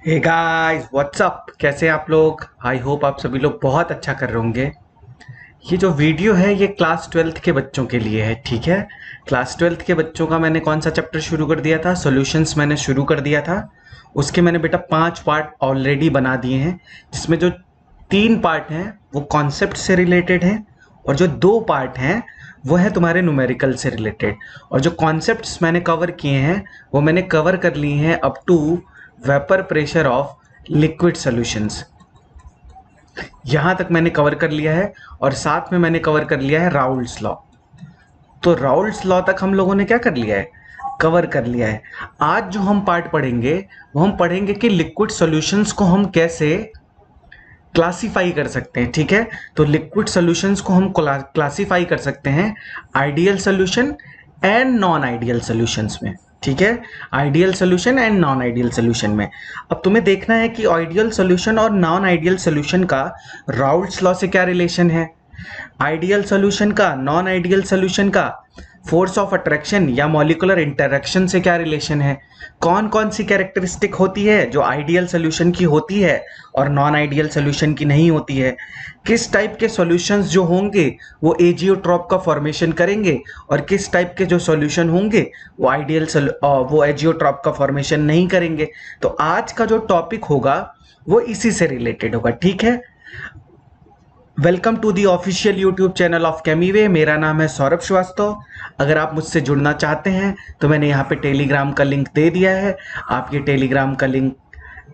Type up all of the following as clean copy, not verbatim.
Hey guys what's up, कैसे हैं आप लोग। आई होप आप सभी लोग बहुत अच्छा कर रहे होंगे। ये जो वीडियो है ये क्लास ट्वेल्थ के बच्चों के लिए है, ठीक है। क्लास ट्वेल्थ के बच्चों का मैंने कौन सा चैप्टर शुरू कर दिया था, सॉल्यूशंस मैंने शुरू कर दिया था। उसके मैंने बेटा 5 पार्ट ऑलरेडी बना दिए हैं, जिसमें जो 3 पार्ट हैं वो कॉन्सेप्ट से रिलेटेड हैं, और जो 2 पार्ट हैं वो है तुम्हारे न्यूमेरिकल से रिलेटेड। और जो कॉन्सेप्ट्स मैंने कवर किए हैं वो मैंने कवर कर लिए हैं up to vapour pressure of liquid solutions. यहां तक मैंने कवर कर लिया है, और साथ में मैंने कवर कर लिया है राउल्ट्स लॉ। तो राउल्ट्स लॉ तक हम लोगों ने क्या कर लिया है, कवर कर लिया है। आज जो हम पार्ट पढ़ेंगे वो हम पढ़ेंगे कि लिक्विड सॉल्यूशंस को हम कैसे क्लासीफाई कर सकते हैं, ठीक है। तो लिक्विड सॉल्यूशंस को हम क्लासीफाई कर सकते हैं ideal solution and non ideal solutions में, ठीक है। Ideal solution and non ideal solution में अब तुम्हें देखना है कि आइडियल सॉल्यूशन और नॉन आइडियल सॉल्यूशन का राउल्ट्स लॉ से क्या रिलेशन है, आइडियल सॉल्यूशन का नॉन आइडियल सॉल्यूशन का फोर्स ऑफ अट्रैक्शन या मॉलिक्यूलर इंटरेक्शन से क्या रिलेशन है, कौन कौन सी कैरेक्टरिस्टिक होती है जो आइडियल सॉल्यूशन की होती है और नॉन आइडियल सॉल्यूशन की नहीं होती है, किस टाइप के सॉल्यूशंस जो होंगे वो एजियोट्रॉप का फॉर्मेशन करेंगे और किस टाइप के जो सॉल्यूशन होंगे वो वो एजियोट्रॉप का फॉर्मेशन नहीं करेंगे। तो आज का जो टॉपिक होगा वो इसी से रिलेटेड होगा, ठीक है। Welcome to the official YouTube channel of Chemiway. मेरा नाम है सौरभ श्रीवास्तव। अगर आप मुझसे जुड़ना चाहते हैं तो मैंने यहाँ पे टेलीग्राम का लिंक दे दिया है, आप ये टेलीग्राम का लिंक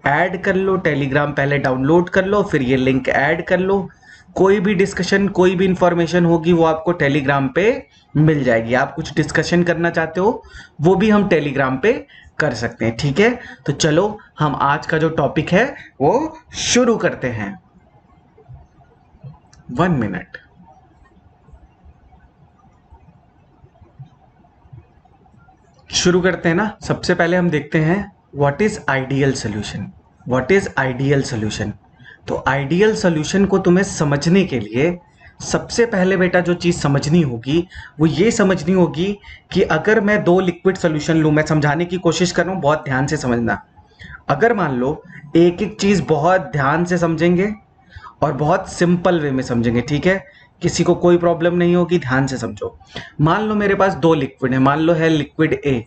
ऐड कर लो। टेलीग्राम पहले डाउनलोड कर लो, फिर ये लिंक ऐड कर लो। कोई भी डिस्कशन, कोई भी इंफॉर्मेशन होगी वो आपको टेलीग्राम पे मिल जाएगी। आप कुछ डिस्कशन करना चाहते हो वो भी हम टेलीग्राम पे कर सकते हैं, ठीक है। तो चलो हम आज का जो टॉपिक है वो शुरू करते हैं। 1 मिनट। शुरू करते हैं ना। सबसे पहले हम देखते हैं what is ideal solution. What is ideal solution. तो आइडियल सॉल्यूशन को तुम्हें समझने के लिए सबसे पहले बेटा जो चीज समझनी होगी वो ये समझनी होगी कि अगर मैं 2 लिक्विड सॉल्यूशन लूं, मैं समझाने की कोशिश कर रहा हूं, बहुत ध्यान से समझना। अगर मान लो एक एक चीज बहुत ध्यान से समझेंगे और बहुत सिंपल वे में समझेंगे, ठीक है, किसी को कोई प्रॉब्लम नहीं होगी, ध्यान से समझो। मान लो मेरे पास 2 लिक्विड है, मान लो है लिक्विड ए,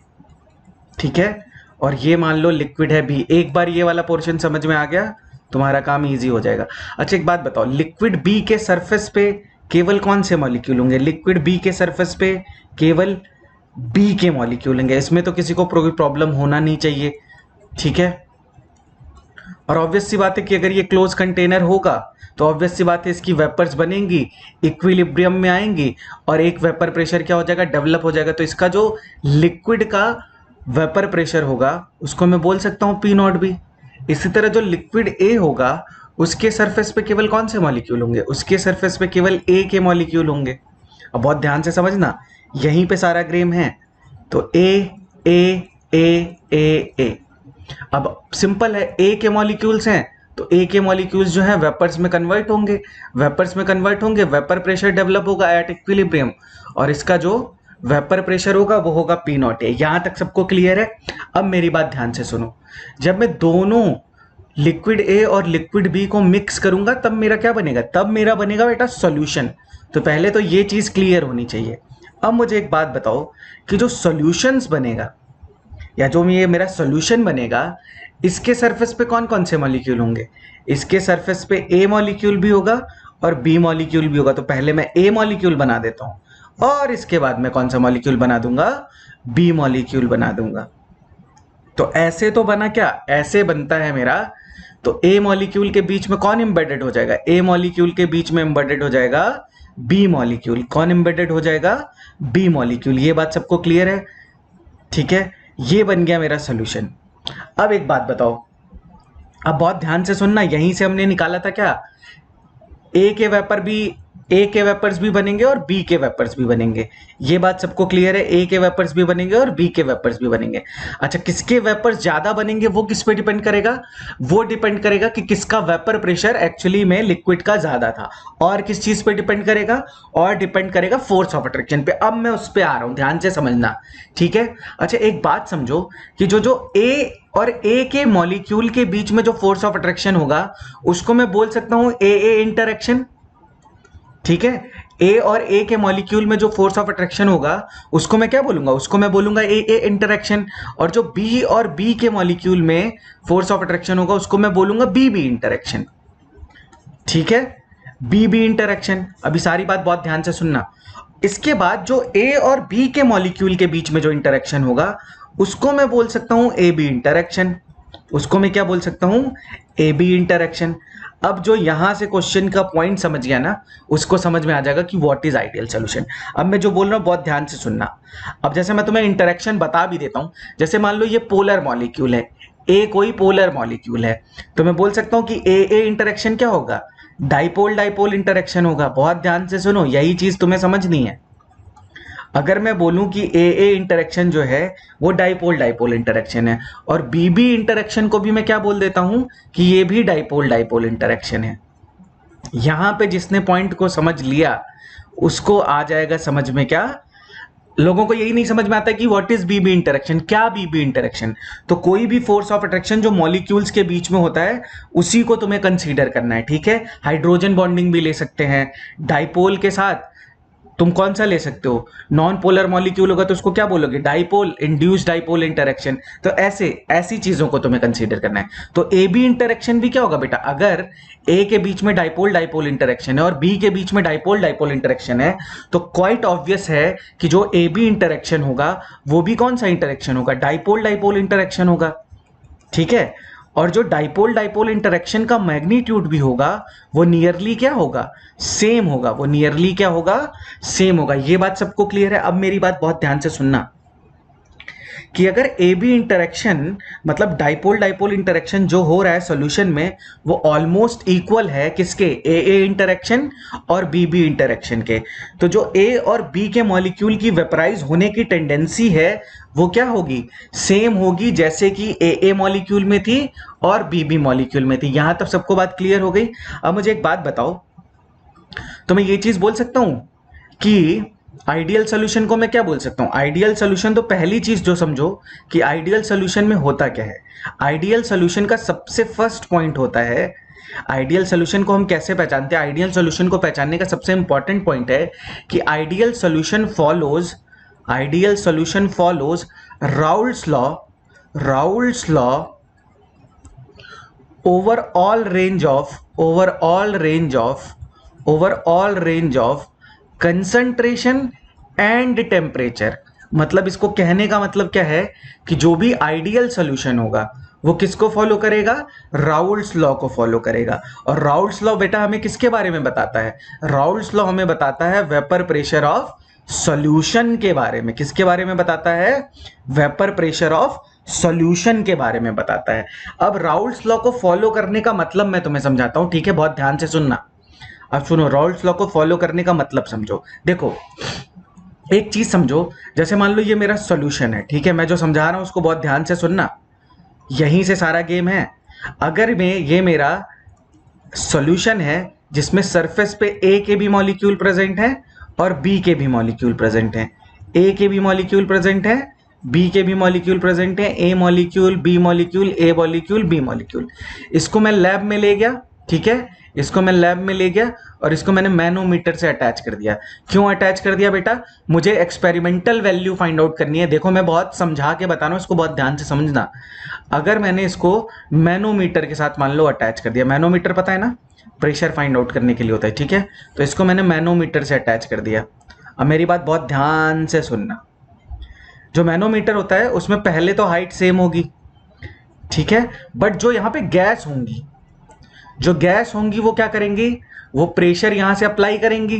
ठीक है, और ये मान लो लिक्विड है बी। एक बार ये वाला पोर्शन समझ में आ गया, तुम्हारा काम इजी हो जाएगा। अच्छा एक बात बताओ, लिक्विड बी के सरफेस पे केवल कौन से मॉलिक्यूल होंगे, लिक्विड बी के सरफेस पे केवल बी के मॉलिक्यूल होंगे। इसमें तो किसी को कोई प्रॉब्लम होना नहीं चाहिए, ठीक है। और ऑब्वियस सी बात है कि अगर ये क्लोज कंटेनर होगा तो ऑब्वियस सी बात है इसकी वेपर्स बनेंगी, इक्विलिब्रियम में आएंगी, और एक वेपर प्रेशर क्या हो जाएगा, डेवलप हो जाएगा। तो इसका जो लिक्विड का वेपर प्रेशर होगा उसको मैं बोल सकता हूं पी नॉट बी। इसी तरह जो लिक्विड ए होगा उसके सरफेस पे केवल कौन से मॉलिक्यूल होंगे, उसके सरफेस पे केवल ए के मॉलिक्यूल होंगे। अब बहुत ध्यान से समझना, यहीं पे सारा गेम है। तो ए ए ए ए ए, अब सिंपल है, ए के मॉलिक्यूल्स हैं तो ए के मॉलिक्यूल्स जो है वेपर्स में कन्वर्ट होंगे, वेपर्स में कन्वर्ट होंगे, वेपर प्रेशर डेवलप होगा एट इक्विलिब्रियम, और इसका जो वेपर प्रेशर होगा वो होगा पी नॉट ए। यहां तक सबको क्लियर है। अब मेरी बात ध्यान से सुनो, जब मैं दोनों लिक्विड ए और लिक्विड बी को मिक्स करूंगा तब मेरा क्या बनेगा, तब मेरा बनेगा बेटा सॉल्यूशन। तो पहले तो ये चीज क्लियर होनी चाहिए। अब मुझे एक बात बताओ कि जो सॉल्यूशंस बनेगा या जो ये मेरा सॉल्यूशन बनेगा इसके सरफेस पे कौन कौन से मॉलिक्यूल होंगे, इसके सरफेस पे ए मॉलिक्यूल भी होगा और बी मॉलिक्यूल भी होगा। तो पहले मैं ए मॉलिक्यूल बना देता हूं और इसके बाद मैं कौन सा मॉलिक्यूल बना दूंगा, बी मॉलिक्यूल बना दूंगा। तो ऐसे तो बना क्या, ऐसे बनता है मेरा। तो ए मॉलिक्यूल के बीच में कौन एम्बेडेड हो जाएगा, ए मॉलिक्यूल के बीच में एम्बेडेड हो जाएगा बी मॉलिक्यूल। कौन एम्बेडेड हो जाएगा, बी मॉलिक्यूल। ये बात सबको क्लियर है, ठीक है। ये बन गया मेरा सॉल्यूशन। अब एक बात बताओ, अब बहुत ध्यान से सुनना, यहीं से हमने निकाला था क्या, ए के वेपर भी ए के वेपर्स भी बनेंगे और बी के वेपर्स भी बनेंगे। ये बात सबको क्लियर है, ए के वेपर्स भी बनेंगे और बी के वेपर्स भी बनेंगे। अच्छा, किसके वेपर्स ज्यादा बनेंगे वो किस पे डिपेंड करेगा? वो डिपेंड करेगा कि किसका वेपर प्रेशर एक्चुअली में लिक्विड का ज्यादा था। और किस चीज पे डिपेंड करेगा? और डिपेंड करेगा फोर्स ऑफ अट्रैक्शन पे। अब मैं उस पे आ रहा हूं, ध्यान से समझना, ठीक है? अच्छा, एक बात समझो कि जो जो ए और ए के मॉलिक्यूल के बीच में जो फोर्स ऑफ अट्रैक्शन होगा उसको मैं बोल सकता हूं ए इंटरैक्शन, ठीक है? ए और ए के मॉलिक्यूल में जो फोर्स ऑफ अट्रैक्शन होगा उसको मैं क्या बोलूंगा? उसको मैं बोलूंगा ए इंटरैक्शन। और जो बी और बी के मॉलिक्यूल में फोर्स ऑफ अट्रैक्शन होगा उसको मैं बोलूंगा बी इंटरैक्शन, ठीक है? B interaction. अभी सारी बात बहुत ध्यान से सुनना। इसके बाद जो ए और बी के मॉलिक्यूल के बीच में जो इंटरैक्शन होगा उसको मैं बोल सकता हूं ए बी इंटरैक्शन। उसको मैं क्या बोल सकता हूं? A B interaction. अब जो यहां से क्वेश्चन का पॉइंट समझ गया ना, उसको समझ में आ जाएगा कि व्हाट इज आइडियल सॉल्यूशन। अब मैं जो बोल रहा हूं बहुत ध्यान से सुनना। अब जैसे मैं तुम्हें इंटरैक्शन बता भी देता हूं, जैसे मान लो ये पोलर मॉलिक्यूल है, ए कोई पोलर मॉलिक्यूल है, तो मैं बोल सकता हूं कि ए इंटरैक्शन क्या होगा? डाइपोल डाइपोल इंटरैक्शन होगा। बहुत ध्यान से सुनो, यही चीज तुम्हें समझनी है। अगर मैं बोलूं कि ए इंटरेक्शन जो है वो डाइपोल डाइपोल इंटरेक्शन है, और बी इंटरेक्शन को भी मैं क्या बोल देता हूं कि ये भी डाइपोल डाइपोल इंटरेक्शन है। यहां पे जिसने पॉइंट को समझ लिया उसको आ जाएगा समझ में। क्या लोगों को यही नहीं समझ में आता कि व्हाट इज बी इंटरेक्शन? क्या बी इंटरेक्शन? तो कोई भी फोर्स ऑफ अट्रैक्शन जो मॉलिक्यूल्स के बीच में होता है उसी को तुम्हें कंसीडर करना है, ठीक है? हाइड्रोजन बॉन्डिंग भी ले सकते हैं। डाइपोल के साथ तुम कौन सा ले सकते हो? नॉन पोलर मॉलिक्यूल होगा तो उसको क्या बोलोगे? Dipole, induced dipole interaction. तो ऐसे ऐसी चीजों को तुम्हें कंसीडर करना है। तो ए बी इंटरेक्शन भी क्या होगा बेटा? अगर ए के बीच में डाइपोल डाइपोल इंटरेक्शन है और बी के बीच में डाइपोल डाइपोल इंटरेक्शन है तो क्वाइट ऑब्वियस है कि जो ए बी इंटरेक्शन होगा वो भी कौन सा इंटरेक्शन होगा? डाइपोल डाइपोल इंटरेक्शन होगा, ठीक है? और जो डाइपोल डाइपोल इंटरेक्शन का मैग्नीट्यूड भी होगा वो नियरली क्या होगा? सेम होगा। वो नियरली क्या होगा? सेम होगा। ये बात सबको क्लियर है? अब मेरी बात बहुत ध्यान से सुनना कि अगर ए बी इंटरेक्शन मतलब डाइपोल डाइपोल इंटरेक्शन जो हो रहा है सॉल्यूशन में वो ऑलमोस्ट इक्वल है किसके? ए इंटरेक्शन और बी इंटरेक्शन के। तो जो ए और बी के मॉलिक्यूल की वेपराइज होने की टेंडेंसी है वो क्या होगी? सेम होगी जैसे कि ए मॉलिक्यूल में थी और बी मॉलिक्यूल में थी। यहां तक सबको बात क्लियर हो गई? अब मुझे एक बात बताओ, तो मैं ये चीज बोल सकता हूं कि आइडियल सॉल्यूशन को मैं क्या बोल सकता हूं? आइडियल सॉल्यूशन, तो पहली चीज जो समझो कि आइडियल सॉल्यूशन में होता क्या है। आइडियल सॉल्यूशन का सबसे फर्स्ट पॉइंट होता है, आइडियल सॉल्यूशन को हम कैसे पहचानते हैं? आइडियल सॉल्यूशन को पहचानने का सबसे इंपॉर्टेंट पॉइंट है कि ideal solution follows Raoult's law overall range of concentration and temperature. मतलब इसको कहने का मतलब क्या है कि जो भी आइडियल सॉल्यूशन होगा वो किसको फॉलो करेगा? राउल्स लॉ को फॉलो करेगा। और राउल्स लॉ बेटा हमें किसके बारे में बताता है? राउल्स लॉ हमें बताता है वेपर प्रेशर ऑफ सॉल्यूशन के बारे में। किसके बारे में बताता है? वेपर प्रेशर ऑफ सॉल्यूशन के बारे में बताता है। अब राउल्स लॉ को फॉलो करने का मतलब मैं तुम्हें समझाता हूं, ठीक है? बहुत ध्यान से सुनना। अब सुनो, राउल्स लॉ को फॉलो करने का मतलब समझो। देखो, एक चीज समझो, जैसे मान लो ये मेरा सॉल्यूशन है, ठीक है? मैं जो समझा रहा हूं उसको बहुत ध्यान से सुनना, यहीं से सारा गेम है। अगर ये मेरा सॉल्यूशन है जिसमें सरफेस पे ए के भी मॉलिक्यूल प्रेजेंट है और बी के भी मॉलिक्यूल प्रेजेंट है, ए के भी मॉलिक्यूल प्रेजेंट है, बी के भी मॉलिक्यूल प्रेजेंट है, ए मॉलिक्यूल, बी मॉलिक्यूल, ए मॉलिक्यूल, बी मॉलिक्यूल। इसको मैं लैब में ले गया, ठीक है? इसको मैं लैब में ले गया और इसको मैंने मैनोमीटर से अटैच कर दिया। क्यों अटैच कर दिया बेटा? मुझे एक्सपेरिमेंटल वैल्यू फाइंड आउट करनी है। देखो, मैं बहुत समझा के बता रहा हूं, इसको बहुत ध्यान से समझना। अगर मैंने इसको मैनोमीटर के साथ मान लो अटैच कर दिया, मैनोमीटर पता है ना, प्रेशर फाइंड आउट करने के लिए होता है, ठीक है? तो इसको मैंने मैनोमीटर से अटैच कर दिया। अब मेरी बात बहुत ध्यान से सुनना। जो मैनोमीटर होता है उसमें पहले तो हाइट सेम होगी, ठीक है? बट जो यहाँ पे गैस होंगी वो क्या करेंगी? वो प्रेशर यहां से अप्लाई करेंगी।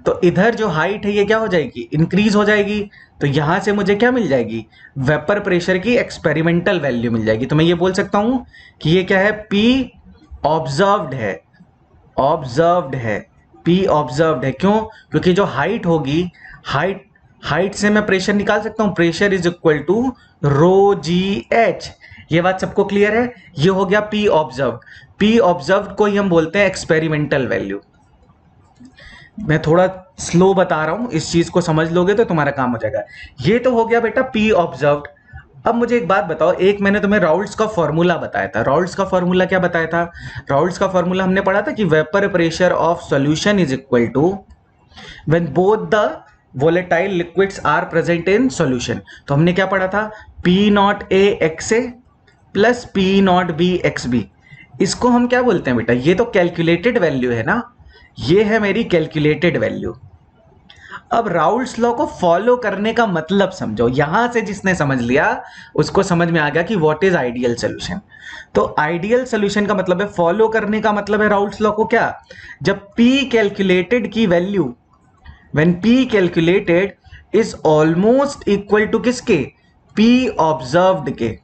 तो इधर जो हाइट है ये क्या हो जाएगी? इंक्रीज हो जाएगी। तो यहां से मुझे क्या मिल जाएगी? वेपर प्रेशर की एक्सपेरिमेंटल वैल्यू मिल जाएगी। तो मैं ये बोल सकता हूं कि ये क्या है? P ऑब्जर्व्ड है, P ऑब्जर्व्ड है, क्यों? क्योंकि जो हाइट होगी, हाइट से मैं प्रेशर निकाल सकता हूं, pressure is equal to rho g h. ये बात सबको क्लियर है? ये हो गया P ऑब्जर्व्ड। P ऑब्जर्व्ड को ही हम बोलते हैं एक्सपेरिमेंटल वैल्यू। मैं थोड़ा स्लो बता रहा हूं, इस चीज को समझ लोगे तो तुम्हारा काम हो जाएगा। ये तो हो गया बेटा P ऑब्जर्व्ड। अब मुझे एक बात बताओ, एक मैंने तुम्हें राउल्ट्स का फॉर्मूला बताया था। राउल्ट्स का फॉर्मूला क्या बताया था? राउल्ट्स का फॉर्मूला हमने पढ़ा था कि vapour pressure of solution is equal to when both the volatile liquids are present in solution. तो हमने क्या पढ़ा था? P not A x A plus P not B x B. इसको हम क्या बोलते हैं बेटा? ये तो कैलकुलेटेड वैल्यू है ना, ये है मेरी कैलकुलेटेड वैल्यू। अब राउल्ट्स लॉ को फॉलो करने का मतलब समझो। यहां से जिसने समझ लिया उसको समझ में आ गया कि व्हाट इज आइडियल सॉल्यूशन। तो आइडियल सॉल्यूशन का मतलब है, फॉलो करने का मतलब है राउल्ट्स लॉ को क्या? जब P कैलकुलेटेड की value, when P calculated is almost equal to किसके? P ऑब्जर्व्ड के।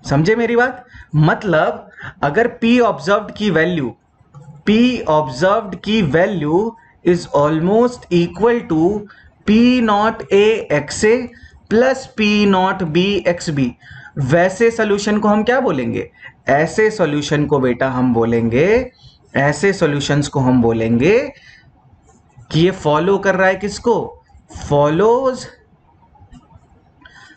समझे मेरी बात? मतलब अगर P ऑब्जर्व्ड की वैल्यू, P ऑब्जर्व्ड की value is almost equal to P not A x A plus P not B x B, वैसे सॉल्यूशन को हम क्या बोलेंगे? ऐसे सॉल्यूशन को बेटा हम बोलेंगे, ऐसे सॉल्यूशंस को हम बोलेंगे कि ये फॉलो कर रहा है किसको? Follows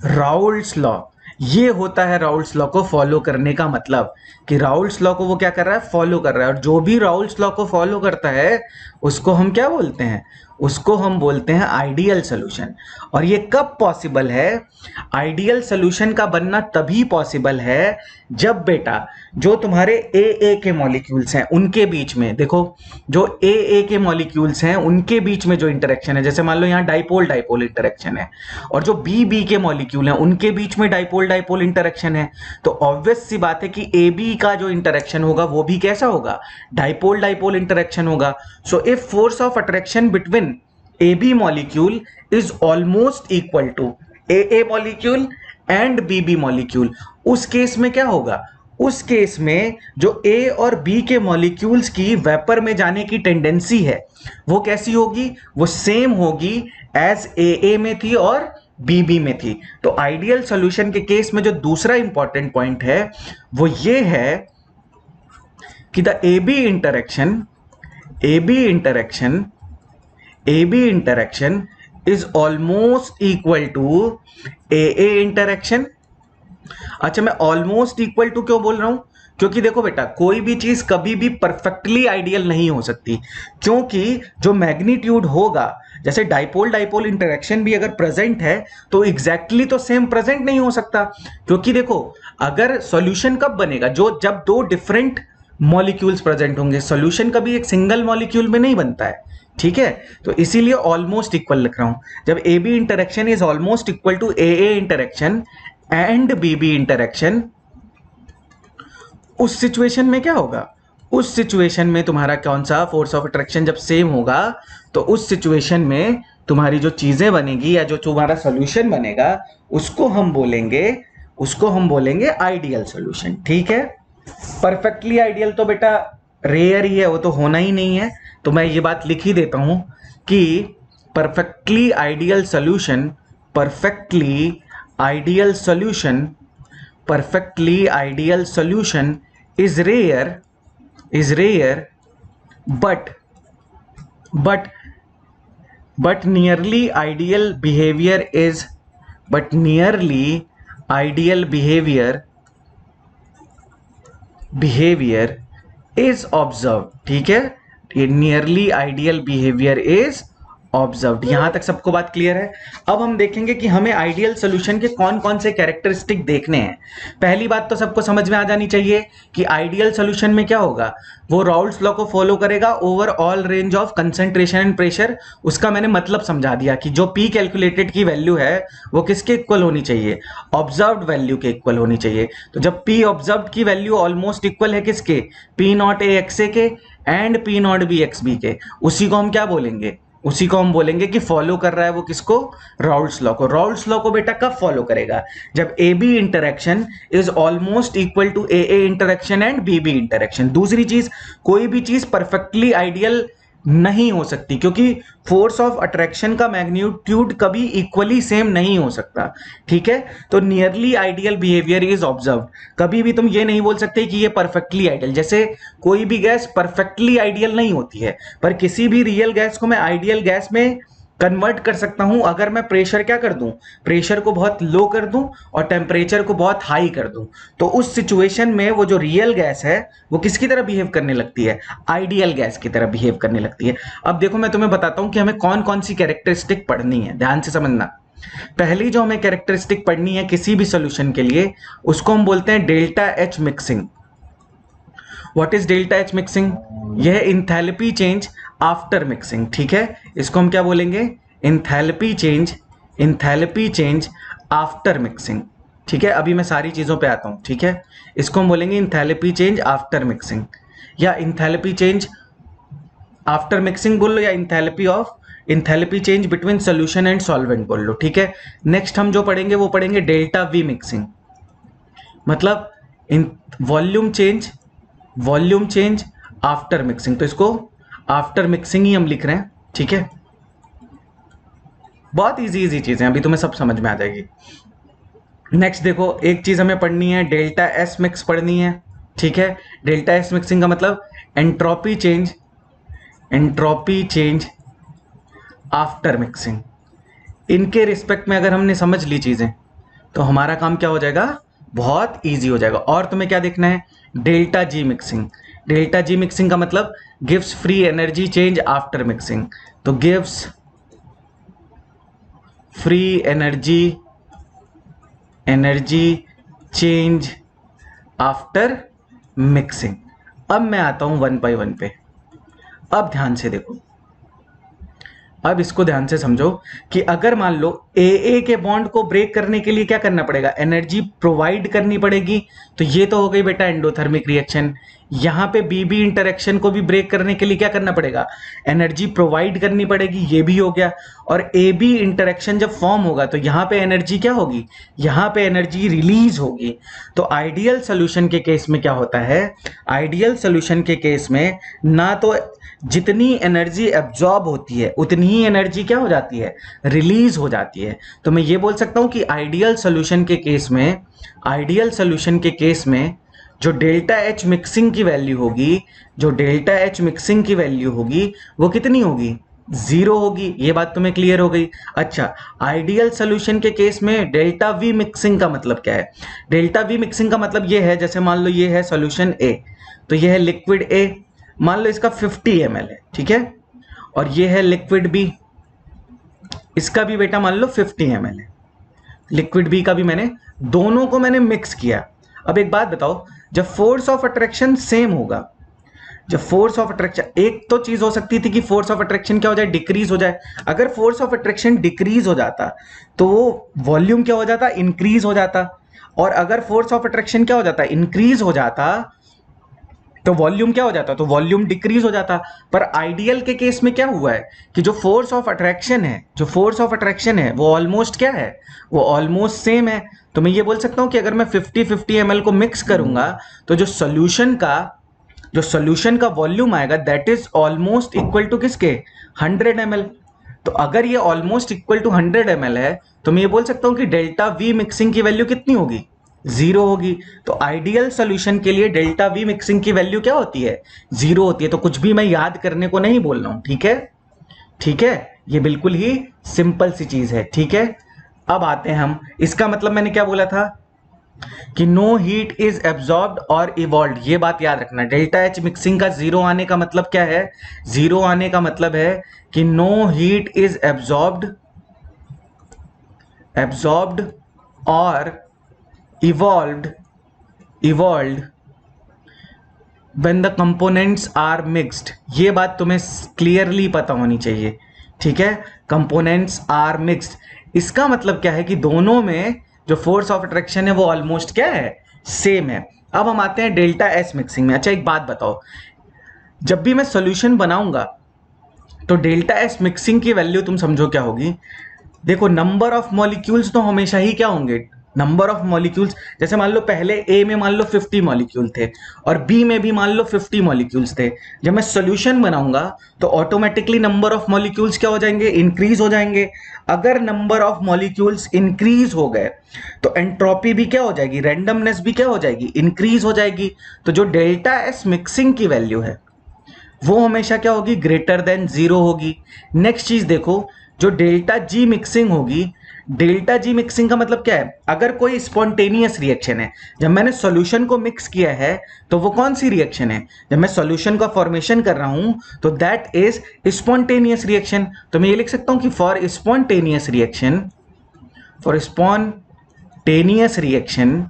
Raoult's law. ये होता है राउल्ट्स लॉ को फॉलो करने का मतलब, कि राउल्ट्स लॉ को वो क्या कर रहा है? फॉलो कर रहा है। और जो भी राउल्ट्स लॉ को फॉलो करता है उसको हम क्या बोलते हैं? उसको हम बोलते हैं आइडियल सॉल्यूशन। और ये कब पॉसिबल है? आइडियल सॉल्यूशन का बनना तभी पॉसिबल है जब बेटा जो तुम्हारे ए के मॉलिक्यूल्स हैं उनके बीच में, देखो जो ए के मॉलिक्यूल्स हैं उनके बीच में जो इंटरेक्शन है, जैसे मान लो यहाँ डाइपोल डाइपोल इंटरेक्शन है, और जो बी के मॉलिक्यूल हैं उनके बीच में डाइपोल डाइपोल इंटरेक्शन है, तो ऑब्वियस सी बात है कि ए बी का जो इंटरेक्शन होगा वो भी कैसा होगा? डाइपोल डाइपोल इंटरेक्शन होगा। So if force of attraction between A B molecule is almost equal to A molecule and B molecule, उस केस में क्या होगा? उस केस में जो ए और बी के मॉलिक्यूल्स की वेपर में जाने की टेंडेंसी है वो कैसी होगी? वो सेम होगी एज ए में थी और बी में थी। तो आइडियल सॉल्यूशन के केस में जो दूसरा इंपॉर्टेंट पॉइंट है वो ये है कि the A B interaction is almost equal to A interaction. अच्छा, मैं ऑलमोस्ट इक्वल टू क्यों बोल रहा हूं? क्योंकि देखो बेटा, कोई भी चीज कभी भी परफेक्टली आइडियल नहीं हो सकती, क्योंकि जो मैग्नीट्यूड होगा, जैसे डाइपोल डाइपोल इंटरेक्शन भी अगर प्रेजेंट है तो एग्जैक्टली तो सेम प्रेजेंट नहीं हो सकता। क्योंकि देखो, अगर सॉल्यूशन कब बनेगा? जब दो डिफरेंट मॉलिक्यूल्स प्रेजेंट होंगे। सॉल्यूशन कभी एक सिंगल मॉलिक्यूल में नहीं बनता है, ठीक है? तो इसीलिए ऑलमोस्ट इक्वल लिख रहा हूं। जब A B interaction is almost equal to A interaction and B interaction, उस सिचुएशन में क्या होगा? उस सिचुएशन में तुम्हारा कौन सा फोर्स ऑफ अट्रैक्शन जब सेम होगा, तो उस सिचुएशन में तुम्हारी जो चीजें बनेगी या जो तुम्हारा सॉल्यूशन बनेगा उसको हम बोलेंगे आइडियल सॉल्यूशन। ठीक है? परफेक्टली आइडियल तो बेटा रेयर ही है, वो तो होना ही नहीं है। तो मैं ये बात लिख ही देता हूं कि perfectly ideal solution is rare, but nearly ideal behavior is observed। ठीक है? ये nearly ideal behaviour is observed. यहां तक सबको बात क्लियर है? अब हम देखेंगे कि हमें आइडियल सॉल्यूशन के कौन कौन से कैरेक्टरिस्टिक देखने हैं। पहली बात तो सबको समझ में आ जानी चाहिए कि आइडियल सॉल्यूशन में क्या होगा? वो राउल्ट्स लॉ को फॉलो करेगा over all range of concentration and pressure. उसका मैंने मतलब समझा दिया कि जो पी कैलकुलेटेड की वैल्यू है वो किसके इक्वल होनी चाहिए? ऑब्जर्व्ड वैल्यू के इक्वल होनी चाहिए। तो जब पी ऑब्जर्व्ड की वैल्यू ऑलमोस्ट इक्वल है किसके? P not A x A के and P not B x B के, उसी को हम क्या बोलेंगे? उसी को हम बोलेंगे कि फॉलो कर रहा है वो किसको? राउल्ट्स लॉ को। राउल्ट्स लॉ को बेटा कब फॉलो करेगा? जब A B interaction is almost equal to A interaction and B interaction. दूसरी चीज, कोई भी चीज परफेक्टली आइडियल नहीं हो सकती, क्योंकि फोर्स ऑफ अट्रैक्शन का मैग्नीट्यूड कभी इक्वली सेम नहीं हो सकता। ठीक है, तो nearly ideal behaviour is observe. कभी भी तुम ये नहीं बोल सकते कि ये परफेक्टली आइडियल, जैसे कोई भी गैस परफेक्टली आइडियल नहीं होती है, पर किसी भी रियल गैस को मैं आइडियल गैस में कन्वर्ट कर सकता हूं अगर मैं प्रेशर क्या कर दूं, प्रेशर को बहुत लो कर दूं और टेम्परेचर को बहुत हाई कर दूं। तो उस सिचुएशन में वो जो रियल गैस है वो किसकी तरह बिहेव करने लगती है, आइडियल गैस की तरह बिहेव करने लगती है। अब देखो मैं तुम्हें बताता हूं कि हमें कौन कौन सी कैरेक्टरिस्टिक पढ़नी है, ध्यान से समझना। पहली जो हमें कैरेक्टरिस्टिक पढ़नी है किसी भी सोल्यूशन के लिए, उसको हम बोलते हैं delta H mixing. What is delta H mixing? यह इंथैल्पी चेंज आफ्टर मिक्सिंग। ठीक है, इसको हम क्या बोलेंगे, enthalpy change, enthalpy change after mixing. ठीक है, अभी मैं सारी चीजों पे आता हूं। ठीक है, इसको हम बोलेंगे इंथैल्पी चेंज आफ्टर मिक्सिंग, या इंथैल्पी चेंज आफ्टर मिक्सिंग बोल लो, या enthalpy change between solution and solvent बोल लो। ठीक है, नेक्स्ट हम जो पढ़ेंगे वो पढ़ेंगे डेल्टा वी मिक्सिंग, मतलब in volume change after mixing. तो इसको आफ्टर मिक्सिंग ही हम लिख रहे हैं। ठीक है, बहुत इजी चीजें, अभी तुम्हें सब समझ में आ जाएगी। नेक्स्ट देखो, एक चीज हमें पढ़नी है, डेल्टा एस मिक्स पढ़नी है। ठीक है, डेल्टा एस मिक्सिंग का मतलब एंट्रोपी चेंज आफ्टर मिक्सिंग। इनके रिस्पेक्ट में अगर हमने समझ ली चीजें तो हमारा काम क्या हो जाएगा, बहुत इजी हो जाएगा। और तुम्हें क्या देखना है, delta G mixing. Delta G mixing का मतलब गिव्स free energy change after mixing. तो गिव्स free energy change after mixing. अब मैं आता हूं वन बाय वन पे। अब ध्यान से देखो, अब इसको ध्यान से समझो कि अगर मान लो ए के बॉन्ड को ब्रेक करने के लिए क्या करना पड़ेगा, एनर्जी प्रोवाइड करनी पड़ेगी। तो ये तो हो गई बेटा एंडोथर्मिक रिएक्शन। यहां पे बी इंटरेक्शन को भी ब्रेक करने के लिए क्या करना पड़ेगा, एनर्जी प्रोवाइड करनी पड़ेगी, ये भी हो गया। और ए बी इंटरेक्शन जब फॉर्म होगा तो यहां पे एनर्जी क्या होगी, यहां पे एनर्जी रिलीज होगी। तो आइडियल सोल्यूशन के केस में क्या होता है, आइडियल सोल्यूशन के केस में ना तो जितनी एनर्जी एब्जॉर्ब होती है उतनी ही एनर्जी क्या हो जाती है, रिलीज हो जाती है। तो मैं ये बोल सकता हूं कि आइडियल सोल्यूशन के केस में जो डेल्टा एच मिक्सिंग की वैल्यू होगी, वो कितनी होगी, जीरो होगी। ये बात तुम्हें क्लियर हो गई। अच्छा, आइडियल सोल्यूशन के केस में डेल्टा वी मिक्सिंग का मतलब क्या है, डेल्टा वी मिक्सिंग का मतलब ये है, जैसे मान लो ये है सोल्यूशन ए, तो ये है लिक्विड ए, मान लो इसका 50 ml है। ठीक है, और ये है लिक्विड बी, इसका भी बेटा मान लो 50 ml है। लिक्विड बी का भी दोनों को मैंने मिक्स किया। अब एक बात बताओ, जब फोर्स ऑफ अट्रैक्शन सेम होगा, जब फोर्स ऑफ अट्रैक्शन, एक तो चीज हो सकती थी कि फोर्स ऑफ अट्रैक्शन क्या हो जाए, डिक्रीज हो जाए। अगर फोर्स ऑफ अट्रैक्शन डिक्रीज हो जाता तो वो वॉल्यूम क्या हो जाता, इंक्रीज हो जाता। और अगर फोर्स ऑफ अट्रैक्शन क्या हो जाता, इंक्रीज हो जाता, तो वॉल्यूम क्या हो जाता, तो वॉल्यूम डिक्रीज हो जाता। पर आइडियल के केस में क्या हुआ है कि जो फोर्स ऑफ अट्रैक्शन है वो ऑलमोस्ट क्या है, वो ऑलमोस्ट सेम है। तो मैं ये बोल सकता हूं कि अगर मैं 50-50 ml को मिक्स करूंगा तो जो सोल्यूशन का वॉल्यूम आएगा that is almost equal to किसके, 100 ml। तो अगर ये ऑलमोस्ट इक्वल टू 100 ml है तो मैं ये बोल सकता हूं कि डेल्टा वी मिक्सिंग की वैल्यू कितनी होगी, जीरो होगी। तो आइडियल सोल्यूशन के लिए डेल्टा वी मिक्सिंग की वैल्यू क्या होती है, जीरो होती है। तो कुछ भी मैं याद करने को नहीं बोल रहा हूं। ठीक है, ये बिल्कुल ही सिंपल सी चीज है। ठीक है, अब आते हैं हम, इसका मतलब मैंने क्या बोला था कि नो हीट इज एब्जॉर्ब्ड और इवॉल्व। ये बात याद रखना, डेल्टा एच मिक्सिंग का जीरो आने का मतलब क्या है, जीरो आने का मतलब है कि नो हीट इज एब्जॉर्ब्ड और evolved when the components are mixed। ये बात तुम्हें क्लियरली पता होनी चाहिए। ठीक है, कंपोनेंट्स आर मिक्स्ड, इसका मतलब क्या है कि दोनों में जो फोर्स ऑफ अट्रैक्शन है वो ऑलमोस्ट क्या है, सेम है। अब हम आते हैं डेल्टा एस मिक्सिंग में। अच्छा एक बात बताओ, जब भी मैं सॉल्यूशन बनाऊंगा तो डेल्टा एस मिक्सिंग की वैल्यू तुम समझो क्या होगी। देखो नंबर ऑफ मॉलिक्यूल्स तो हमेशा ही क्या होंगे, नंबर ऑफ मॉलिक्यूल्स, जैसे मान लो पहले ए में मान लो 50 मॉलिक्यूल थे और बी में भी मान लो 50 मॉलिक्यूल्स थे। जब मैं सोल्यूशन बनाऊंगा तो ऑटोमेटिकली नंबर ऑफ मॉलिक्यूल्स क्या हो जाएंगे, इंक्रीज हो जाएंगे। अगर नंबर ऑफ मॉलिक्यूल्स इंक्रीज हो गए तो एंट्रोपी भी क्या हो जाएगी, रैंडमनेस भी क्या हो जाएगी, इंक्रीज हो जाएगी। तो जो डेल्टा एस मिक्सिंग की वैल्यू है वो हमेशा क्या होगी, ग्रेटर देन 0 होगी। नेक्स्ट चीज देखो, जो डेल्टा जी मिक्सिंग होगी, डेल्टा जी मिक्सिंग का मतलब क्या है, अगर कोई स्पॉन्टेनियस रिएक्शन है, जब मैंने सॉल्यूशन को मिक्स किया है तो वो कौन सी रिएक्शन है, जब मैं सॉल्यूशन का फॉर्मेशन कर रहा हूं तो दैट इज स्पॉन्टेनियस रिएक्शन। तो मैं ये लिख सकता हूं कि for spontaneous reaction, for spontaneous reaction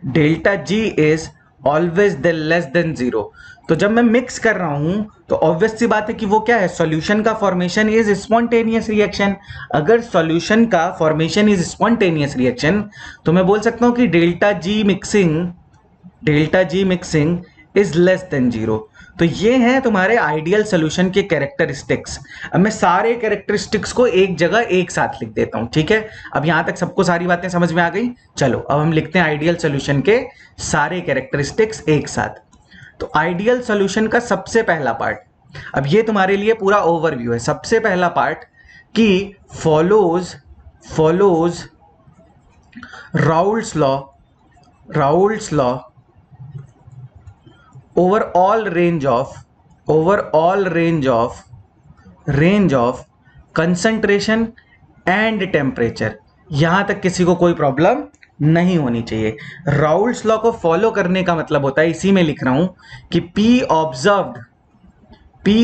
delta G is always the less than 0। तो जब मैं मिक्स कर रहा हूं तो ऑब्वियस सी बात है कि वो क्या है, सॉल्यूशन का फॉर्मेशन इज स्पॉन्टेनियस रिएक्शन। अगर सॉल्यूशन का फॉर्मेशन इज स्पॉन्टेनियस रिएक्शन तो मैं बोल सकता हूं कि delta G mixing is less than 0। तो ये हैं तुम्हारे आइडियल सॉल्यूशन के कैरेक्टरिस्टिक्स। अब मैं सारे कैरेक्टरिस्टिक्स को एक जगह एक साथ लिख देता हूं, ठीक है। अब यहां तक सबको सारी बातें समझ में आ गई। चलो अब हम लिखते हैं आइडियल सॉल्यूशन के सारे कैरेक्टरिस्टिक्स एक साथ। तो आइडियल सॉल्यूशन का सबसे पहला पार्ट, अब ये तुम्हारे लिए पूरा ओवरव्यू है। सबसे पहला पार्ट कि follows Raoult's law overall range of concentration and temperature। यहां तक किसी को कोई प्रॉब्लम नहीं होनी चाहिए। राउल्ट्स लॉ को फॉलो करने का मतलब होता है, इसी में लिख रहा हूं कि P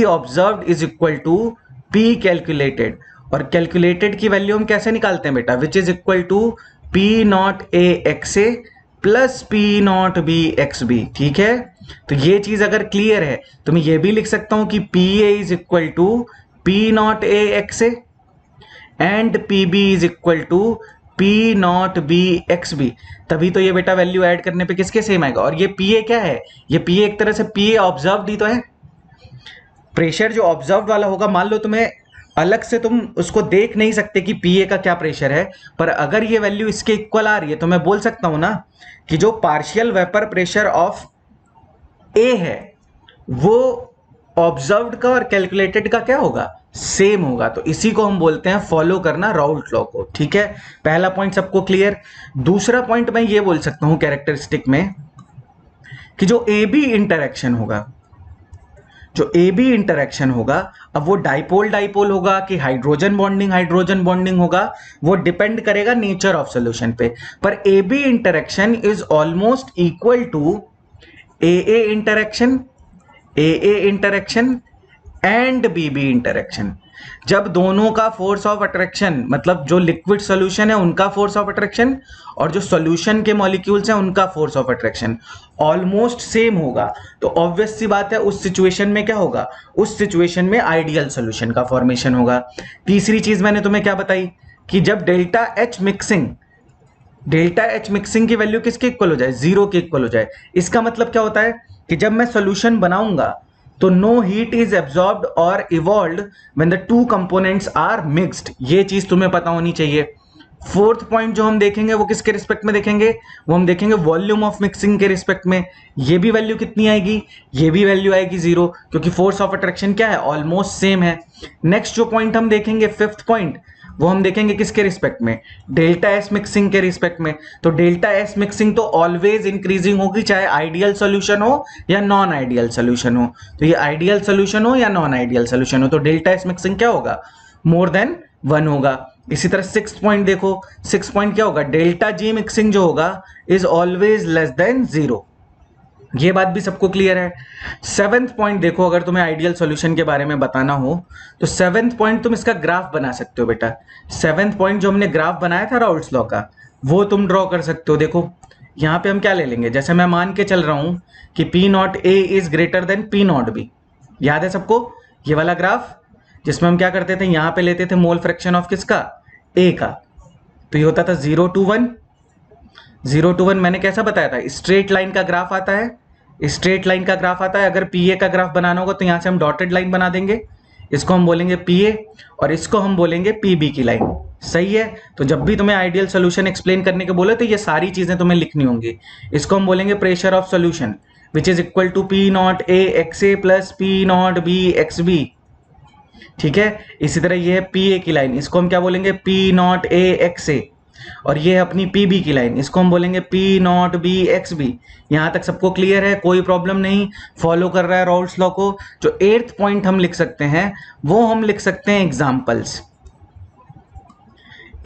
observed is equal to P calculated. और कैलकुलेटेड की वैल्यू हम कैसे निकालते हैं बेटा, which is equal to P not A x A plus P not B x B, ठीक है। तो ये चीज अगर क्लियर है तो मैं ये भी लिख सकता हूं कि P A is equal to P not A x A and P B is equal to P not B x B. तभी तो ये बेटा वैल्यू ऐड करने पे किसके सेम आएगा। और ये पी ए क्या है, ये पी ए एक तरह से पी ए ऑब्जर्व्ड ही तो है। प्रेशर जो ऑब्जर्व्ड वाला होगा, मान लो तुम्हें अलग से तुम उसको देख नहीं सकते कि पी ए का क्या प्रेशर है, पर अगर ये वैल्यू इसके इक्वल आ रही है तो मैं बोल सकता हूं ना कि जो पार्शियल वेपर प्रेशर ऑफ ए है वो ऑब्जर्व्ड का और कैलकुलेटेड का क्या होगा, सेम होगा। तो इसी को हम बोलते हैं फॉलो करना राउल्ट लॉ को, ठीक है। पहला पॉइंट सबको क्लियर। दूसरा पॉइंट मैं ये बोल सकता हूं कैरेक्टरिस्टिक में कि जो ए बी इंटरेक्शन होगा, अब वो डाइपोल होगा कि हाइड्रोजन बॉन्डिंग होगा, वो डिपेंड करेगा नेचर ऑफ सॉल्यूशन पे। पर A B interaction is almost equal to AA interaction and BB interaction. जब दोनों का फोर्स ऑफ अट्रैक्शन, मतलब जो लिक्विड सॉल्यूशन है उनका फोर्स ऑफ अट्रैक्शन और जो सॉल्यूशन के मॉलिक्यूल्स हैं उनका force of attraction almost same होगा, तो ऑब्वियस सी बात है उस सिचुएशन में क्या होगा, उस सिचुएशन में आइडियल सॉल्यूशन का फॉर्मेशन होगा। तीसरी चीज मैंने तुम्हें क्या बताई कि जब डेल्टा एच मिक्सिंग की वैल्यू किसके इक्वल हो जाए, 0 के इक्वल हो जाए। इसका मतलब क्या होता है कि जब मैं सॉल्यूशन बनाऊंगा तो नो हीट इज एब्जॉर्ब्ड और evolved when the two components are mixed. ये चीज तुम्हें पता होनी चाहिए। फोर्थ पॉइंट जो हम देखेंगे वो किसके रिस्पेक्ट में देखेंगे, वो हम देखेंगे वॉल्यूम ऑफ मिक्सिंग के रिस्पेक्ट में। ये भी वैल्यू कितनी आएगी, ये भी वैल्यू आएगी 0, क्योंकि फोर्स ऑफ अट्रैक्शन क्या है, ऑलमोस्ट सेम है। नेक्स्ट जो पॉइंट हम देखेंगे, फिफ्थ पॉइंट, वो हम देखेंगे किसके रिस्पेक्ट में, डेल्टा एस मिक्सिंग के रिस्पेक्ट में। तो डेल्टा एस मिक्सिंग तो ऑलवेज इंक्रीजिंग होगी, चाहे आइडियल सॉल्यूशन हो या नॉन आइडियल सॉल्यूशन हो। तो ये आइडियल सॉल्यूशन हो या नॉन आइडियल सॉल्यूशन हो, तो डेल्टा एस मिक्सिंग क्या होगा, मोर देन 1 होगा। इसी तरह सिक्स पॉइंट देखो, सिक्स पॉइंट क्या होगा, डेल्टा जी मिक्सिंग जो होगा इज ऑलवेज लेस देन 0। ये बात भी सबको क्लियर है। सेवेंथ पॉइंट देखो, अगर तुम्हें आइडियल सॉल्यूशन के बारे में बताना हो तो सेवेंथ पॉइंट तुम इसका ग्राफ बना सकते हो बेटा। सेवेंथ पॉइंट जो हमने ग्राफ बनाया था राउल्ट्स लॉ का, वो तुम ड्रॉ कर सकते हो। देखो यहां पे हम क्या ले लेंगे, जैसे मैं मान के चल रहा हूं कि P not A is greater then P not B। याद है सबको ये वाला ग्राफ, जिसमें हम क्या करते थे, यहां पे लेते थे मोल फ्रैक्शन ऑफ किसका, A का। तो ये होता था 0 to 1। 0 to 1 मैंने कैसा बताया था, स्ट्रेट लाइन का ग्राफ आता है, स्ट्रेट लाइन का ग्राफ आता है। अगर पीए का ग्राफ बनाना होगा तो यहां से हम डॉटेड लाइन बना देंगे, इसको हम बोलेंगे पीए और इसको हम बोलेंगे पीबी की लाइन। सही है। तो जब भी तुम्हें आइडियल सोल्यूशन एक्सप्लेन करने के बोले तो ये सारी चीजें तुम्हें लिखनी होंगी। इसको हम बोलेंगे pressure of solution which is equal to P not A x A plus P not B x B. ठीक है। इसी तरह ये है पी ए की लाइन, इसको हम क्या बोलेंगे P not A x A, और ये है अपनी पी बी की लाइन, इसको हम बोलेंगे P not B x B. यहां तक सबको क्लियर है, कोई प्रॉब्लम नहीं, फॉलो कर रहा है राउल्स लॉ को। जो 8th पॉइंट हम लिख सकते हैं वो हम लिख सकते हैं एग्जाम्पल्स।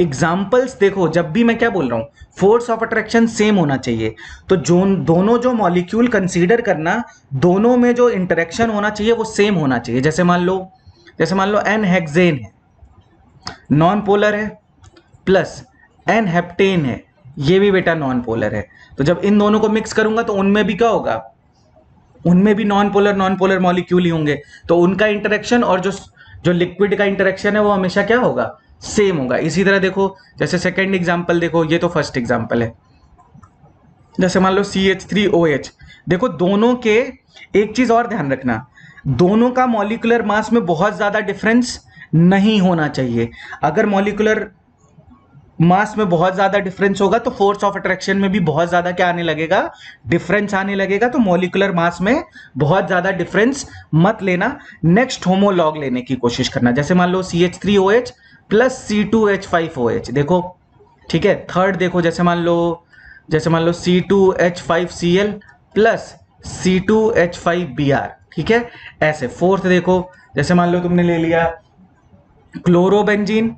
एग्जाम्पल्स देखो, जब भी मैं क्या बोल रहा हूं, फोर्स ऑफ अट्रैक्शन सेम होना चाहिए। तो जो दोनों जो मॉलिक्यूल कंसीडर करना, दोनों में जो इंटरेक्शन होना चाहिए वो सेम होना चाहिए। जैसे मान लो एन हेक्सेन है, नॉन पोलर है, प्लस एन हेप्टेन है, ये भी बेटा नॉन पोलर है। तो जब इन दोनों को मिक्स करूंगा तो उनमें भी क्या होगा, उनमें भी नॉन पोलर मॉलिक्यूल ही होंगे। तो उनका इंटरेक्शन और जो लिक्विड का इंटरेक्शन है वो हमेशा क्या होगा, सेम होगा। इसी तरह देखो, जैसे सेकंड एग्जांपल देखो, ये तो फर्स्ट एग्जांपल है। जैसे मान लो CH3OH, देखो दोनों के, एक चीज और ध्यान रखना, दोनों का मॉलिक्यूलर मास में बहुत ज्यादा डिफरेंस नहीं होना चाहिए। अगर मॉलिक्यूलर मास में बहुत ज्यादा डिफरेंस होगा तो फोर्स ऑफ अट्रैक्शन में भी बहुत ज्यादा क्या आने लगेगा, डिफरेंस आने लगेगा। तो मॉलिक्यूलर मास में बहुत ज्यादा डिफरेंस मत लेना, नेक्स्ट होमोलॉग लेने की कोशिश करना। जैसे मान लो CH3OH प्लस C2H5OH, देखो ठीक है। थर्ड देखो, जैसे मान लो C2H5Cl प्लस C2H5Br, ठीक है। ऐसे फोर्थ देखो, जैसे मान लो तुमने ले लिया क्लोरोबेंजीन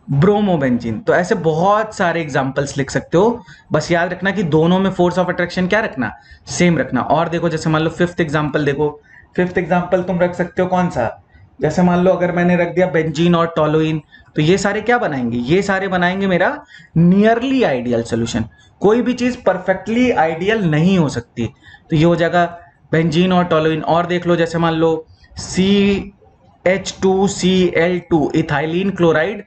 ब्रोमोबेंजीन। तो ऐसे बहुत सारे एग्जांपल्स लिख सकते हो, बस याद रखना कि दोनों में फोर्स ऑफ अट्रैक्शन क्या रखना, सेम रखना। और देखो, जैसे मान लो फिफ्थ एग्जांपल देखो, फिफ्थ एग्जांपल तुम रख सकते हो कौन सा, जैसे मान लो अगर मैंने रख दिया बेंजीन और टोलुइन, तो ये सारे क्या बनाएंगे, ये सारे बनाएंगे मेरा नियरली आइडियल सोल्यूशन। कोई भी चीज परफेक्टली आइडियल नहीं हो सकती, तो ये हो जाएगा बेंजीन और टोलुइन। और देख लो, जैसे मान लो CH2Cl2 इथाइलिन क्लोराइड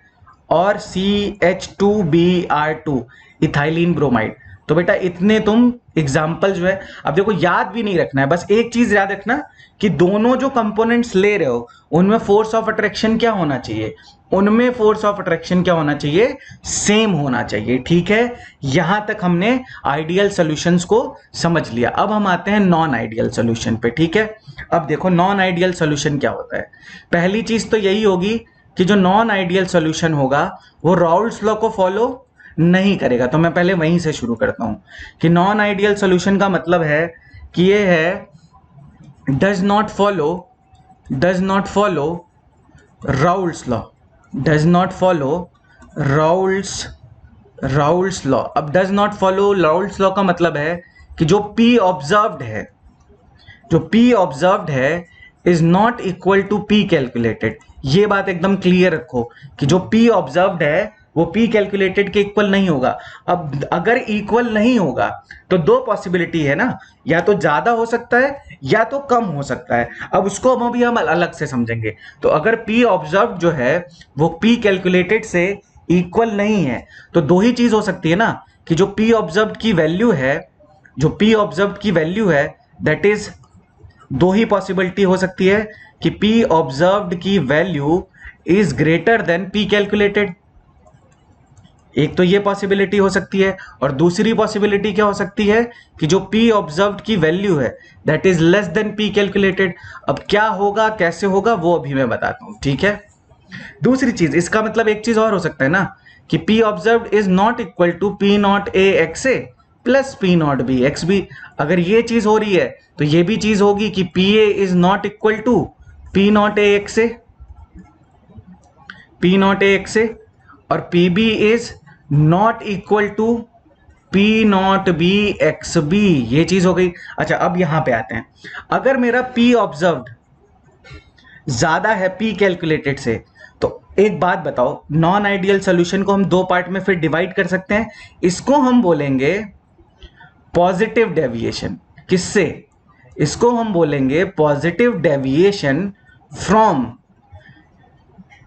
और CH2Br2 इथाइलिन ब्रोमाइड। तो बेटा इतने तुम एग्जाम्पल जो है, अब देखो याद भी नहीं रखना है, बस एक चीज याद रखना कि दोनों जो कंपोनेंट्स ले रहे हो उनमें फोर्स ऑफ अट्रैक्शन क्या होना चाहिए, उनमें फोर्स ऑफ अट्रैक्शन क्या होना चाहिए, सेम होना चाहिए। ठीक है, यहां तक हमने आइडियल सॉल्यूशंस को समझ लिया। अब हम आते हैं नॉन आइडियल सॉल्यूशन पे। ठीक है, अब देखो नॉन आइडियल सॉल्यूशन क्या होता है। पहली चीज तो यही होगी कि जो नॉन आइडियल सॉल्यूशन होगा वो राउल्स लॉ को फॉलो नहीं करेगा। तो मैं पहले वहीं से शुरू करता हूं कि नॉन आइडियल सॉल्यूशन का मतलब है कि ये है does not follow Raoult's law, does not follow Raoult's law. अब does not follow Raoult's law का मतलब है कि जो P ऑब्जर्व्ड है is not equal to P calculated. ये बात एकदम क्लियर रखो कि जो P ऑब्जर्व्ड है वो P कैलकुलेटेड के इक्वल नहीं होगा। अब अगर इक्वल नहीं होगा तो दो पॉसिबिलिटी है ना, या तो ज्यादा हो सकता है या तो कम हो सकता है। अब उसको अभी हम अलग से समझेंगे। तो अगर P ऑब्जर्व्ड जो है वो P कैलकुलेटेड से इक्वल नहीं है तो दो ही चीज हो सकती है ना, कि जो P ऑब्जर्व्ड की वैल्यू है दैट इज, दो ही पॉसिबिलिटी हो सकती है कि P ऑब्जर्व्ड की value is greater then P calculated. एक तो ये पॉसिबिलिटी हो सकती है, और दूसरी पॉसिबिलिटी क्या हो सकती है कि जो P ऑब्जर्व्ड की वैल्यू है that is less then P calculated. अब क्या होगा, कैसे होगा, वो अभी मैं बताता हूं। ठीक है, दूसरी चीज, इसका मतलब एक चीज और हो सकता है ना कि P observed is not equal to P not A x A plus P not B x B. अगर ये चीज हो रही है तो ये भी चीज होगी कि PA is not equal to P not A x A और PB is not equal to P not B x B. ये चीज हो गई। अच्छा, अब यहां पे आते हैं, अगर मेरा P ऑब्जर्व्ड ज्यादा है P कैलकुलेटेड से, तो एक बात बताओ, नॉन आइडियल सॉल्यूशन को हम दो पार्ट में फिर डिवाइड कर सकते हैं। इसको हम बोलेंगे पॉजिटिव डेविएशन। किससे? इसको हम बोलेंगे positive deviation from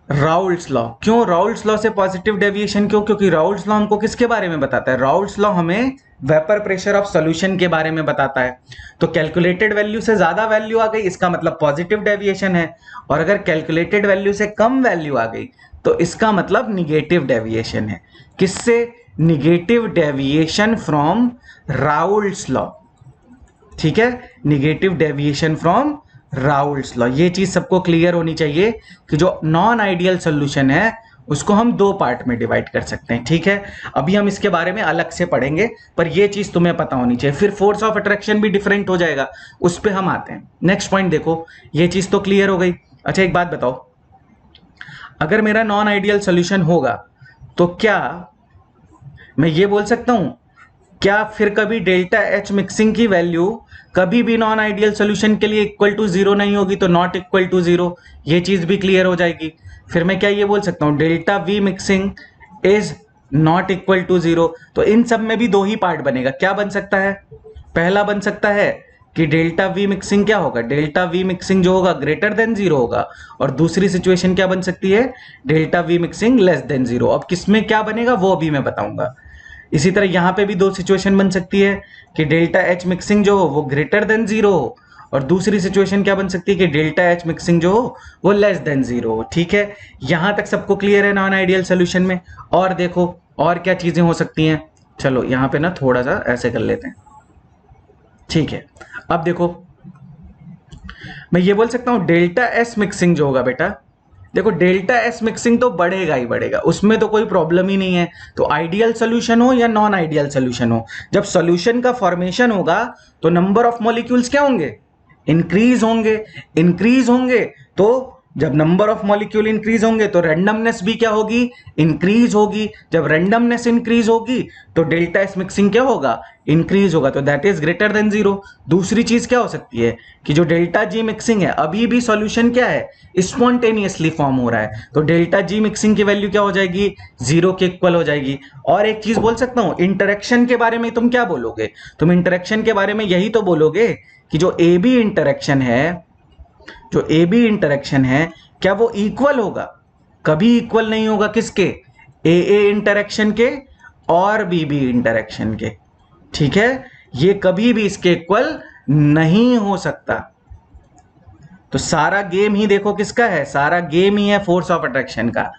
Raoult's law. क्यों राउल्स लॉ से पॉजिटिव डेविएशन? क्यों? क्योंकि राउल्स लॉ हमको किसके बारे में बताता है? राउल्स लॉ हमें वेपर प्रेशर ऑफ सॉल्यूशन के बारे में बताता है। तो कैलकुलेटेड वैल्यू से ज्यादा वैल्यू आ गई, इसका मतलब पॉजिटिव डेविएशन है, और अगर कैलकुलेटेड वैल्यू से कम वैल्यू आ गई तो इसका मतलब निगेटिव डेविएशन है। किससे? Negative deviation from Raoult's law. ठीक है, negative deviation from Raoult's law. ये चीज सबको क्लियर होनी चाहिए कि जो नॉन आइडियल सोल्यूशन है उसको हम दो पार्ट में डिवाइड कर सकते हैं। ठीक है, अभी हम इसके बारे में अलग से पढ़ेंगे, पर ये चीज तुम्हें पता होनी चाहिए। फिर फोर्स ऑफ अट्रैक्शन भी डिफरेंट हो जाएगा, उस पर हम आते हैं। नेक्स्ट पॉइंट देखो, ये चीज तो क्लियर हो गई। अच्छा एक बात बताओ, अगर मेरा नॉन आइडियल सोल्यूशन होगा तो क्या मैं ये बोल सकता हूं, क्या फिर कभी डेल्टा एच मिक्सिंग की वैल्यू कभी भी नॉन आइडियल सोल्यूशन के लिए इक्वल टू जीरो नहीं होगी? तो नॉट इक्वल टू जीरो, ये चीज भी क्लियर हो जाएगी। फिर मैं क्या ये बोल सकता हूं, delta V mixing is not equal to zero. तो इन सब में भी दो ही पार्ट बनेगा। क्या बन सकता है? पहला बन सकता है कि डेल्टा वी मिक्सिंग क्या होगा, डेल्टा वी मिक्सिंग जो होगा ग्रेटर देन जीरो होगा, और दूसरी सिचुएशन क्या बन सकती है, delta V mixing less than zero. अब किसमें क्या बनेगा वो भी मैं बताऊंगा। इसी तरह यहां पे भी दो सिचुएशन बन सकती है कि डेल्टा एच मिक्सिंग जो हो वो ग्रेटर देन जीरो हो, और दूसरी सिचुएशन क्या बन सकती है कि डेल्टा एच मिक्सिंग जो हो वो लेस देन जीरो हो। ठीक है, यहां तक सबको क्लियर है नॉन आइडियल सोल्यूशन में? और देखो और क्या चीजें हो सकती हैं। चलो यहां पे ना थोड़ा सा ऐसे कर लेते हैं। ठीक है, अब देखो मैं ये बोल सकता हूं डेल्टा एस मिक्सिंग जो होगा बेटा, देखो डेल्टा एस मिक्सिंग तो बढ़ेगा ही बढ़ेगा, उसमें तो कोई प्रॉब्लम ही नहीं है। तो आइडियल सोल्यूशन हो या नॉन आइडियल सोल्यूशन हो, जब सोल्यूशन का फॉर्मेशन होगा तो नंबर ऑफ मॉलिक्यूल्स क्या होंगे, इंक्रीज होंगे। इंक्रीज होंगे तो जब नंबर ऑफ मॉलिक्यूल इंक्रीज होंगे तो रैंडमनेस भी क्या होगी, इंक्रीज होगी। जब रैंडमनेस इंक्रीज होगी तो डेल्टा एस मिक्सिंग क्या होगा, इंक्रीज होगा। तो that is greater than zero. दूसरी चीज क्या हो सकती है कि जो डेल्टा जी मिक्सिंग है, अभी भी सॉल्यूशन क्या है, स्पॉन्टेनियसली फॉर्म हो रहा है, तो डेल्टा जी मिक्सिंग की वैल्यू क्या हो जाएगी, जीरो के इक्वल हो जाएगी। और एक चीज बोल सकता हूं, इंटरेक्शन के बारे में तुम क्या बोलोगे, तुम इंटरेक्शन के बारे में यही तो बोलोगे कि जो ए बी इंटरेक्शन है, जो ए बी इंटरेक्शन है क्या वो इक्वल होगा? कभी इक्वल नहीं होगा। किसके? ए ए इंटरेक्शन के और बी बी इंटरेक्शन के। ठीक है, ये कभी भी इसके इक्वल नहीं हो सकता। तो सारा गेम ही देखो किसका है, सारा गेम ही है फोर्स ऑफ अट्रैक्शन का।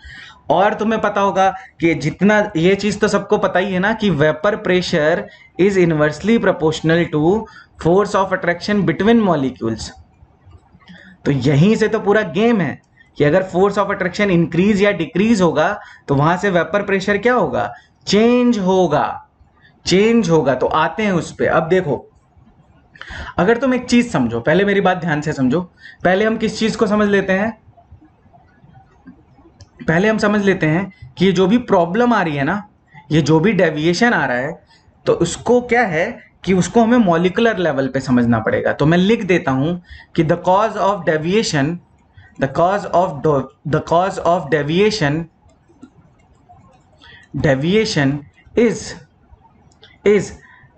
और तुम्हें पता होगा कि जितना, ये चीज तो सबको पता ही है ना कि vapour pressure is inversely proportional to force of attraction between molecules. तो यहीं से तो पूरा गेम है कि अगर फोर्स ऑफ अट्रैक्शन इंक्रीज या डिक्रीज होगा तो वहां से वेपर प्रेशर क्या होगा, चेंज होगा। चेंज होगा। तो आते हैं उस पे। अब देखो, अगर तुम एक चीज समझो, पहले मेरी बात ध्यान से समझो। पहले हम किस चीज को समझ लेते हैं, पहले हम समझ लेते हैं कि ये जो भी प्रॉब्लम आ रही है ना, ये जो भी डेविएशन आ रहा है, तो उसको क्या है कि उसको हमें मॉलिकुलर लेवल पे समझना पड़ेगा। तो मैं लिख देता हूं कि the cause of deviation, the cause of deviation, deviation is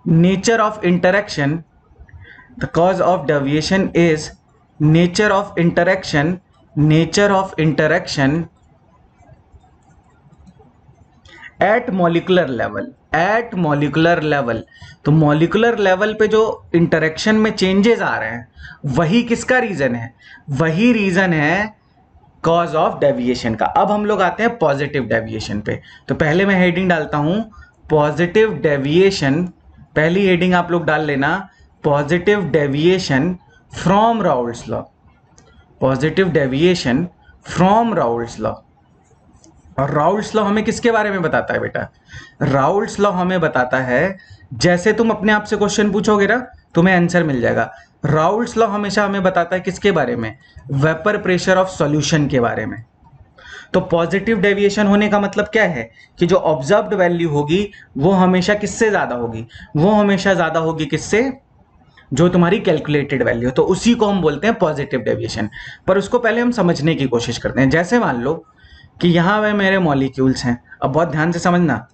nature of interaction, the cause of deviation is nature of interaction, nature of interaction at molecular level, at molecular level. तो मॉलिकुलर लेवल पे जो interaction में changes आ रहे हैं वही किसका reason है, वही रीजन है कॉज ऑफ डेविएशन का। अब हम लोग आते हैं पॉजिटिव डेविएशन पे। तो पहले मैं हेडिंग डालता हूं पॉजिटिव डेविएशन, पहली हेडिंग आप लोग डाल लेना, positive deviation from Raoult's law, positive deviation from Raoult's law. और राउल्ट्स लॉ हमें किसके बारे में बताता है बेटा, राउल्ट्स लॉ हमें बताता है, जैसे तुम अपने आप से क्वेश्चन पूछोगे ना तुम्हें आंसर मिल जाएगा। राउल्ट्स लॉ हमेशा हमें बताता है किसके बारे में, वेपर प्रेशर ऑफ सॉल्यूशन के बारे में। तो पॉजिटिव डेविएशन होने का मतलब क्या है कि जो ऑब्जर्व्ड वैल्यू होगी वो हमेशा किससे ज्यादा होगी, वो हमेशा ज्यादा होगी किससे, जो तुम्हारी कैलकुलेटेड वैल्यू। तो उसी को हम बोलते हैं पॉजिटिव डेविएशन। पर उसको पहले हम समझने की कोशिश करते हैं। जैसे मान लो कि यहां वे मेरे मॉलिक्यूल्स हैं, अब बहुत ध्यान से समझना,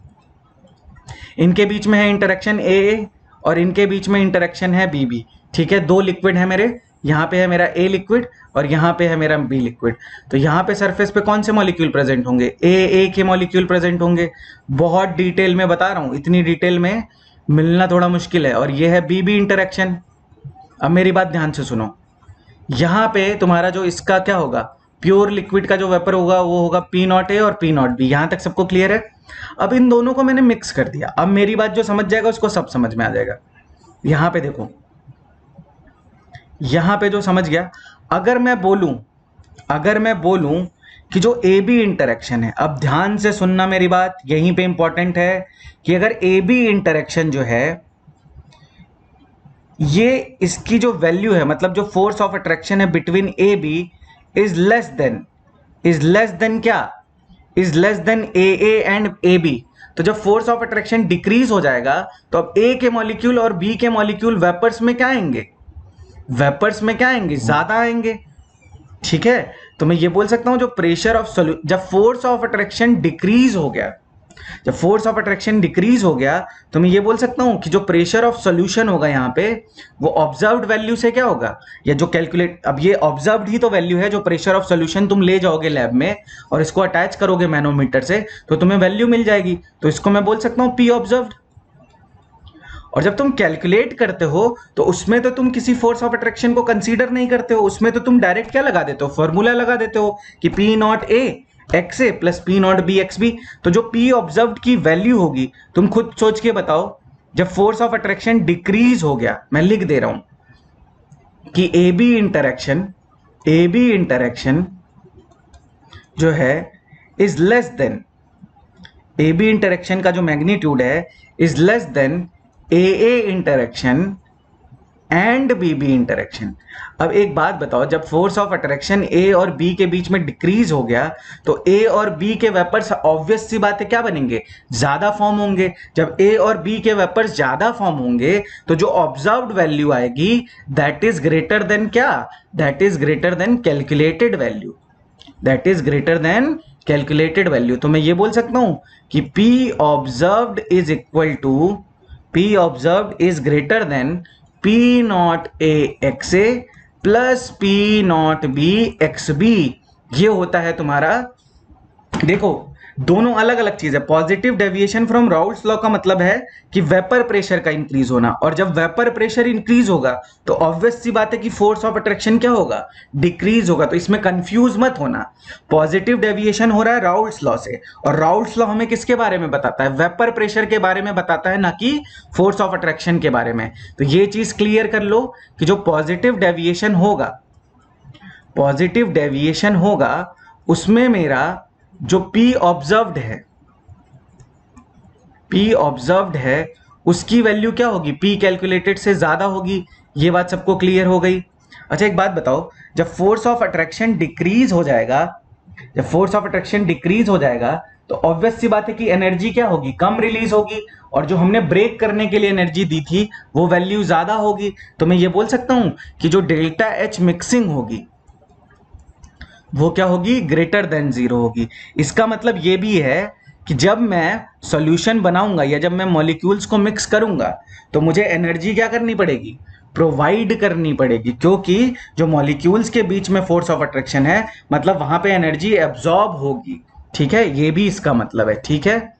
इनके बीच में है इंटरेक्शन ए और इनके बीच में इंटरेक्शन है बी बी। ठीक है, दो लिक्विड है मेरे, यहाँ पे है मेरा ए लिक्विड और यहाँ पे है मेरा बी लिक्विड। तो यहाँ पे सरफेस पे कौन से मॉलिक्यूल प्रेजेंट होंगे, ए के मॉलिक्यूल प्रेजेंट होंगे। बहुत डिटेल में बता रहा हूँ, इतनी डिटेल में मिलना थोड़ा मुश्किल है। और ये है बी बी इंटरेक्शन। अब मेरी बात ध्यान से सुनो, यहां पे तुम्हारा जो इसका क्या होगा, प्योर लिक्विड का जो वेपर होगा वो होगा पी नॉट ए और पी नॉट बी। यहां तक सबको क्लियर है? अब इन दोनों को मैंने मिक्स कर दिया। अब मेरी बात जो समझ जाएगा उसको सब समझ में आ जाएगा। यहां पे देखो, यहां पे जो समझ गया, अगर मैं बोलूं कि जो ए बी इंटरेक्शन है, अब ध्यान से सुनना मेरी बात, यहीं पे इंपॉर्टेंट है कि अगर ए बी इंटरेक्शन जो है, ये इसकी जो वैल्यू है, मतलब जो फोर्स ऑफ अट्रैक्शन है between A B is less than क्या, is less than A and A B. तो जब फोर्स ऑफ अट्रैक्शन डिक्रीज हो जाएगा तो अब ए के मॉलिक्यूल और बी के मॉलिक्यूल वेपर्स में क्या आएंगे, वेपर्स में क्या आएंगे, ज्यादा आएंगे। ठीक है, तो मैं ये बोल सकता हूं जो प्रेशर ऑफ जब फोर्स ऑफ अट्रैक्शन डिक्रीज हो गया, जब फोर्स ऑफ अट्रैक्शन डिक्रीज हो गया तो मैं ये बोल सकता हूं कि जो प्रेशर ऑफ सॉल्यूशन होगा यहां पे, वो ऑब्जर्व्ड वैल्यू से क्या होगा, या जो कैलकुलेट, अब ये ऑब्जर्व्ड ही तो वैल्यू है, जो प्रेशर ऑफ सॉल्यूशन तुम ले जाओगे लैब में और इसको अटैच करोगे मैनोमीटर से तो तुम्हें वैल्यू मिल जाएगी। तो इसको मैं बोल सकता हूं पी ऑब्जर्व्ड। और जब तुम कैलकुलेट करते हो तो उसमें तो तुम किसी फोर्स ऑफ अट्रैक्शन को कंसीडर नहीं करते हो, उसमें तो तुम डायरेक्ट क्या लगा देते हो, फॉर्मूला लगा देते हो कि P not A x A plus P not B x B. तो जो पी ऑब्जर्व्ड की वैल्यू होगी, तुम खुद सोच के बताओ, जब फोर्स ऑफ अट्रैक्शन डिक्रीज हो गया, मैं लिख दे रहा हूं कि ए बी इंटरेक्शन जो है is less than, A B interaction का जो मैग्नीट्यूड है is less than A interaction and B B interaction. अब एक बात बताओ, जब फोर्स ऑफ अट्रैक्शन ए और बी के बीच में डिक्रीज हो गया तो ए और बी के वेपर्स ऑब्वियस सी बात है क्या बनेंगे, ज्यादा फॉर्म होंगे। जब ए और बी के वेपर्स ज्यादा फॉर्म होंगे तो जो ऑब्जर्व्ड वैल्यू आएगी दैट इज ग्रेटर देन क्या, that is greater than calculated value, that is greater than calculated value. तो मैं ये बोल सकता हूं कि P observed is equal to, P observed is greater than P not A x A plus P not B x B. ये होता है तुम्हारा, देखो दोनों अलग अलग चीज है। Positive deviation from Raoult's law का मतलब है कि वेपर प्रेशर का इंक्रीज होना, और जब वेपर प्रेशर इंक्रीज होगा तो ऑब्वियस सी बात है कि फोर्स ऑफ अट्रैक्शन क्या होगा, डिक्रीज होगा। तो इसमें कंफ्यूज मत होना, पॉजिटिव डेविएशन हो रहा है राउल्ट्स लॉ से, और राउल्ट्स लॉ हमें किसके बारे में बताता है, वेपर प्रेशर के बारे में बताता है, ना कि फोर्स ऑफ अट्रैक्शन के बारे में। तो ये चीज क्लियर कर लो कि जो पॉजिटिव डेविएशन होगा उसमें मेरा जो P ऑब्जर्व्ड है उसकी वैल्यू क्या होगी, P कैलकुलेटेड से ज्यादा होगी। ये बात सबको क्लियर हो गई? अच्छा एक बात बताओ, जब फोर्स ऑफ अट्रैक्शन डिक्रीज हो जाएगा तो ऑब्वियस सी बात है कि एनर्जी क्या होगी, कम रिलीज होगी, और जो हमने ब्रेक करने के लिए एनर्जी दी थी वो वैल्यू ज्यादा होगी। तो मैं ये बोल सकता हूं कि जो डेल्टा एच मिक्सिंग होगी वो क्या होगी, ग्रेटर देन जीरो होगी। इसका मतलब ये भी है कि जब मैं सॉल्यूशन बनाऊंगा या जब मैं मॉलिक्यूल्स को मिक्स करूंगा तो मुझे एनर्जी क्या करनी पड़ेगी, प्रोवाइड करनी पड़ेगी, क्योंकि जो मॉलिक्यूल्स के बीच में फोर्स ऑफ अट्रैक्शन है मतलब वहां पे एनर्जी एब्जॉर्ब होगी। ठीक है, ये भी इसका मतलब है। ठीक है,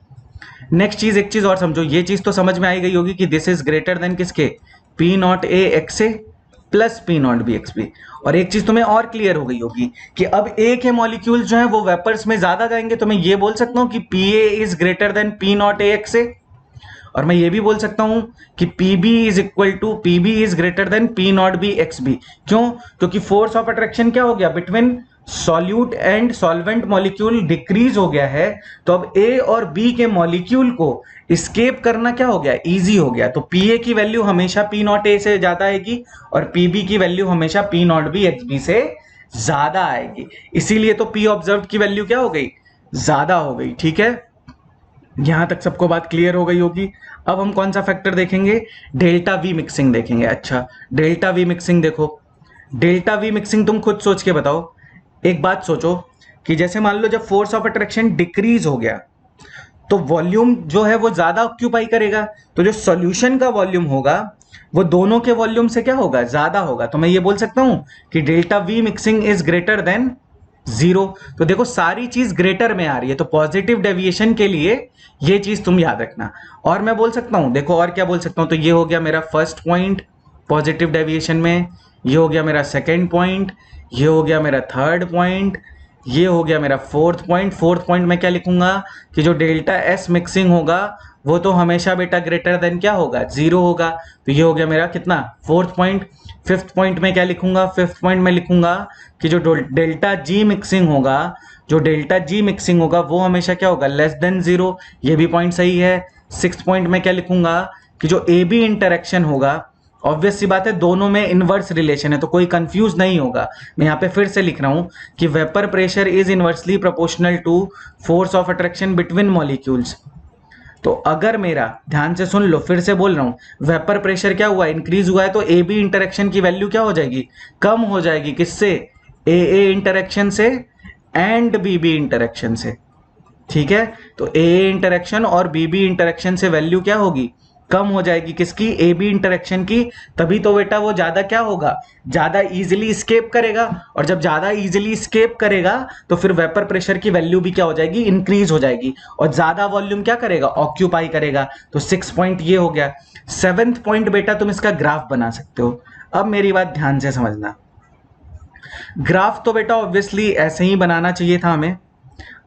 नेक्स्ट चीज, एक चीज और समझो, ये चीज तो समझ में आई गई होगी कि दिस इज ग्रेटर देन किसके, P not A x A plus P not B x B. और एक चीज तुम्हें और क्लियर हो गई होगी कि अब ए के मॉलिक्यूल्स जो हैं वो वेपर्स में ज्यादा जाएंगे, तो मैं ये बोल सकता हूं कि P A is greater than P not A x A, और मैं ये भी बोल सकता हूं कि P B is greater than P not B x B. क्यों? क्योंकि फोर्स ऑफ अट्रैक्शन क्या हो गया, between solute and solvent molecule decrease हो गया है, तो अब ए और बी के मॉलिक्यूल को स्केप करना क्या हो गया, इजी हो गया। तो पी ए की वैल्यू हमेशा पी नॉट ए से ज्यादा आएगी और पी बी की वैल्यू हमेशा P not B x B से ज्यादा आएगी, इसीलिए तो पी ऑब्जर्व की वैल्यू क्या हो गई, ज्यादा हो गई। ठीक है, यहां तक सबको बात क्लियर हो गई होगी। अब हम कौन सा फैक्टर देखेंगे, डेल्टा वी मिक्सिंग देखेंगे। अच्छा डेल्टा वी मिक्सिंग देखो, डेल्टा वी मिक्सिंग तुम खुद सोच के बताओ। एक बात सोचो कि जैसे मान लो जब फोर्स ऑफ अट्रैक्शन डिक्रीज हो गया तो वॉल्यूम जो है वो ज्यादा ऑक्यूपाई करेगा, तो जो सॉल्यूशन का वॉल्यूम होगा वो दोनों के वॉल्यूम से क्या होगा, ज्यादा होगा। तो मैं ये बोल सकता हूं कि delta V mixing is greater than zero. तो देखो सारी चीज ग्रेटर में आ रही है, तो पॉजिटिव डेविएशन के लिए ये चीज तुम याद रखना। और मैं बोल सकता हूं, देखो और क्या बोल सकता हूं, तो ये हो गया मेरा फर्स्ट पॉइंट पॉजिटिव डेविएशन में, ये हो गया मेरा सेकेंड पॉइंट, ये हो गया मेरा थर्ड पॉइंट, ये हो गया मेरा फोर्थ पॉइंट। फोर्थ पॉइंट में क्या लिखूंगा कि जो डेल्टा एस मिक्सिंग होगा वो तो हमेशा बेटा ग्रेटर देन क्या होगा, जीरो होगा। तो ये हो गया मेरा कितना, फोर्थ पॉइंट। फिफ्थ पॉइंट में क्या लिखूंगा, फिफ्थ पॉइंट में लिखूंगा कि जो डेल्टा जी मिक्सिंग होगा, जो डेल्टा जी मिक्सिंग होगा वो हमेशा क्या होगा, लेस देन जीरो। ये भी पॉइंट सही है। सिक्स्थ पॉइंट में क्या लिखूंगा कि जो ए बी इंटरेक्शन होगा, ऑब्वियस सी बात है दोनों में इनवर्स रिलेशन है, तो कोई कंफ्यूज नहीं होगा। मैं यहाँ पे फिर से लिख रहा हूं कि vapour pressure is inversely proportional to force of attraction between molecules. तो अगर मेरा, ध्यान से सुन लो, फिर से बोल रहा हूं, वेपर प्रेशर क्या हुआ, इंक्रीज हुआ है, तो ए बी इंटरेक्शन की वैल्यू क्या हो जाएगी, कम हो जाएगी। किससे, ए इंटरेक्शन से एंड बी बी इंटरेक्शन से। ठीक है, तो ए इंटरेक्शन और बी बी इंटरेक्शन से वैल्यू क्या होगी, कम हो जाएगी। किसकी, ए बी इंटरेक्शन की। तभी तो बेटा वो ज्यादा क्या होगा, ज्यादा इजीली स्केप करेगा, और जब ज्यादा इजीली स्केप करेगा तो फिर वेपर प्रेशर की वैल्यू भी क्या हो जाएगी, इंक्रीज हो जाएगी, और ज्यादा वॉल्यूम क्या करेगा, ऑक्यूपाई करेगा। तो 6 पॉइंट ये हो गया। 7th पॉइंट बेटा तुम इसका ग्राफ बना सकते हो। अब मेरी बात ध्यान से समझना, ग्राफ तो बेटा ऑब्वियसली ऐसे ही बनाना चाहिए था हमें,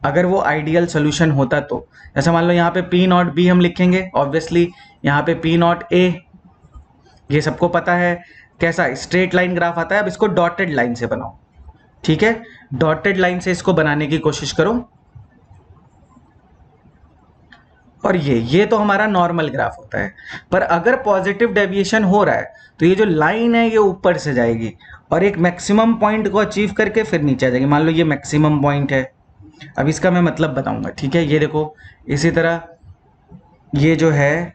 अगर वो आइडियल सोल्यूशन होता तो। जैसे मान लो यहाँ पे पी नॉट बी हम लिखेंगे, ऑब्वियसली यहाँ पे पी नॉट ए, ये सबको पता है कैसा स्ट्रेट लाइन ग्राफ आता है। अब इसको डॉटेड लाइन से बनाओ, ठीक है, डॉटेड लाइन से इसको बनाने की कोशिश करो। और ये तो हमारा नॉर्मल ग्राफ होता है, पर अगर पॉजिटिव डेविएशन हो रहा है तो ये जो लाइन है ये ऊपर से जाएगी और एक मैक्सिमम पॉइंट को अचीव करके फिर नीचे आ जाएगी। मान लो ये मैक्सिमम पॉइंट है, अब इसका मैं मतलब बताऊंगा, ठीक है। ये देखो, इसी तरह ये जो है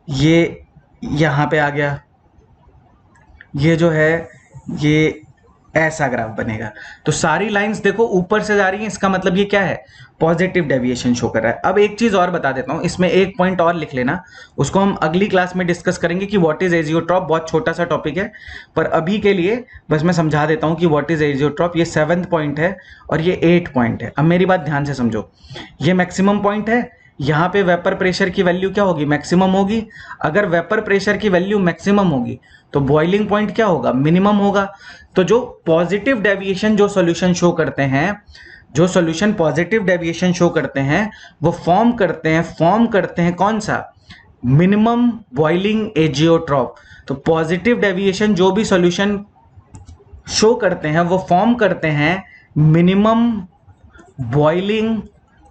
ये यहाँ पे आ गया, ये जो है ये ऐसा ग्राफ बनेगा। तो सारी लाइंस देखो ऊपर से जा रही हैं, इसका मतलब ये क्या है, पॉजिटिव डेविएशन शो कर रहा है। अब एक चीज और बता देता हूं, इसमें एक पॉइंट और लिख लेना, उसको हम अगली क्लास में डिस्कस करेंगे कि व्हाट इज एजियोट्रॉप। बहुत छोटा सा टॉपिक है, पर अभी के लिए बस मैं समझा देता हूं कि व्हाट इज एजियोट्रॉप। ये 7th पॉइंट है और ये 8th पॉइंट है। अब मेरी बात ध्यान से समझो, ये मैक्सिमम पॉइंट है, यहाँ पे वेपर प्रेशर की वैल्यू क्या होगी, मैक्सिमम होगी। अगर वेपर प्रेशर की वैल्यू मैक्सिमम होगी तो बॉइलिंग पॉइंट क्या होगा, मिनिमम होगा। तो जो पॉजिटिव डेविएशन जो सॉल्यूशन शो करते हैं, जो सॉल्यूशन पॉजिटिव डेविएशन शो करते हैं, वो फॉर्म करते हैं कौन सा, मिनिमम बॉइलिंग एजियोट्रॉप। तो पॉजिटिव डेविएशन जो भी सॉल्यूशन शो करते हैं वो फॉर्म करते हैं मिनिमम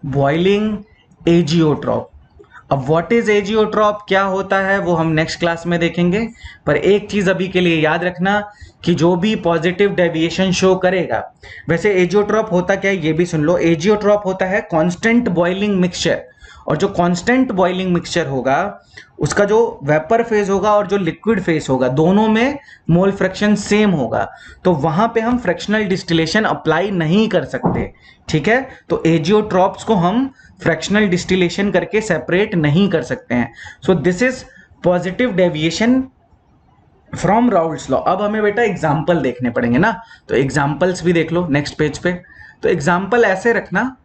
बॉइलिंग एजियोट्रॉप। अब व्हाट इज एजियोट्रॉप क्या होता है वो हम नेक्स्ट क्लास में देखेंगे, पर एक चीज अभी के लिए याद रखना कि जो भी पॉजिटिव डेविएशन शो करेगा, वैसे एजियोट्रॉप होता क्या है ये भी सुन लो। एजियोट्रॉप होता है कांस्टेंट बॉइलिंग मिक्सचर, और जो कांस्टेंट बॉइलिंग मिक्सचर होगा उसका जो वेपर फेज होगा और जो लिक्विड फेज होगा दोनों में मोल फ्रैक्शन सेम होगा, तो वहां पे हम फ्रैक्शनल डिस्टिलेशन अप्लाई नहीं कर सकते, ठीक है। तो एजियोट्रॉप्स को हम फ्रैक्शनल डिस्टिलेशन करके सेपरेट नहीं कर सकते हैं। So this is positive deviation from Raoult's law. अब हमें बेटा एग्जाम्पल देखने पड़ेंगे ना, तो एग्जाम्पल्स भी देख लो नेक्स्ट पेज पे। तो एग्जाम्पल ऐसे रखना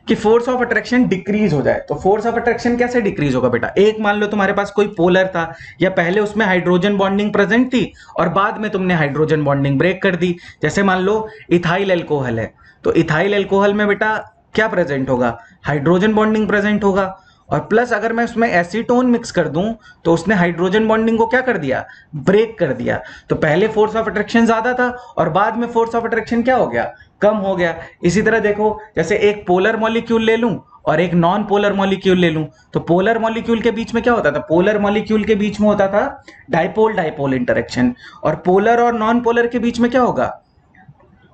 कि फोर्स ऑफ अट्रैक्शन डिक्रीज हो जाए। तो फोर्स ऑफ अट्रैक्शन कैसे डिक्रीज होगा बेटा, एक मान लो तुम्हारे पास कोई पोलर था, या पहले उसमें हाइड्रोजन बॉन्डिंग प्रेजेंट थी और बाद में तुमने हाइड्रोजन बॉन्डिंग ब्रेक कर दी। जैसे मान लो इथाइल एल्कोहल है, तो इथाइल एल्कोहल में बेटा क्या प्रेजेंट होगा, हाइड्रोजन बॉन्डिंग प्रेजेंट होगा। और प्लस अगर मैं उसमें एसीटोन मिक्स कर दूं तो उसने हाइड्रोजन बॉन्डिंग को क्या कर दिया, ब्रेक कर दिया। तो पहले फोर्स ऑफ अट्रैक्शन ज्यादा था और बाद में फोर्स ऑफ अट्रैक्शन क्या हो गया, कम हो गया। इसी तरह देखो, जैसे एक पोलर मॉलिक्यूल ले लूं और एक नॉन पोलर मॉलिक्यूल ले लूं, तो पोलर मॉलिक्यूल के बीच में क्या होता था, पोलर मॉलिक्यूल के बीच में होता था डाइपोल डाइपोल इंटरेक्शन, और पोलर और नॉन पोलर के बीच में क्या होगा,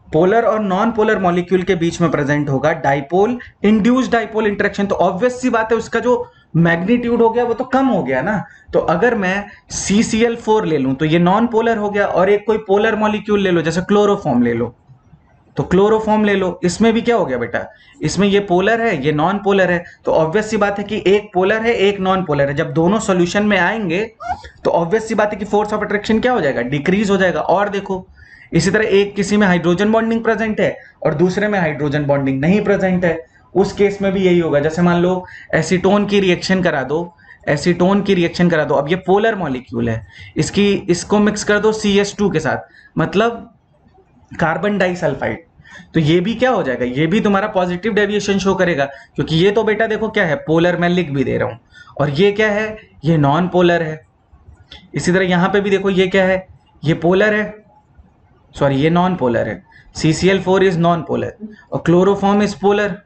पोलर और नॉन पोलर मॉलिक्यूल के बीच में प्रेजेंट होगा डाइपोल इंड्यूस्ड डाइपोल इंटरेक्शन। तो ऑब्वियस सी बात है उसका जो मैग्नीट्यूड हो गया वो तो कम हो गया ना। तो अगर मैं CCl4 ले लूं तो ये नॉन पोलर हो गया, और एक कोई पोलर मॉलिक्यूल ले लो, जैसे क्लोरोफॉर्म ले लो, तो क्लोरोफॉर्म ले लो, इसमें भी क्या हो गया बेटा, इसमें ये पोलर है ये नॉन पोलर है। तो ऑब्वियस सी बात है कि एक पोलर है एक नॉन पोलर है, जब दोनों सॉल्यूशन में आएंगे तो ऑब्वियस सी बात है कि फोर्स ऑफ अट्रैक्शन क्या हो जाएगा, डिक्रीज हो जाएगा। और देखो इसी तरह एक किसी में हाइड्रोजन बॉन्डिंग प्रेजेंट है और दूसरे में हाइड्रोजन बॉन्डिंग नहीं प्रेजेंट है, उस केस में भी यही होगा। जैसे मान लो एसीटोन की रिएक्शन करा दो, एसीटोन की रिएक्शन करा दो, अब ये पोलर मॉलिक्यूल है, इसको मिक्स कर दो CH2 के साथ, मतलब कार्बन डाइसल्फाइड, तो ये भी क्या हो जाएगा, ये भी तुम्हारा पॉजिटिव डेविएशन शो करेगा, क्योंकि ये तो बेटा देखो क्या है, पोलर, मैं लिख भी दे रहा हूं, और ये क्या है, ये नॉन पोलर है। इसी तरह यहां पे भी देखो ये क्या है, ये पोलर है, सॉरी ये नॉन पोलर है, CCl4 इज नॉन पोलर, और क्लोरोफॉर्म इज पोलर।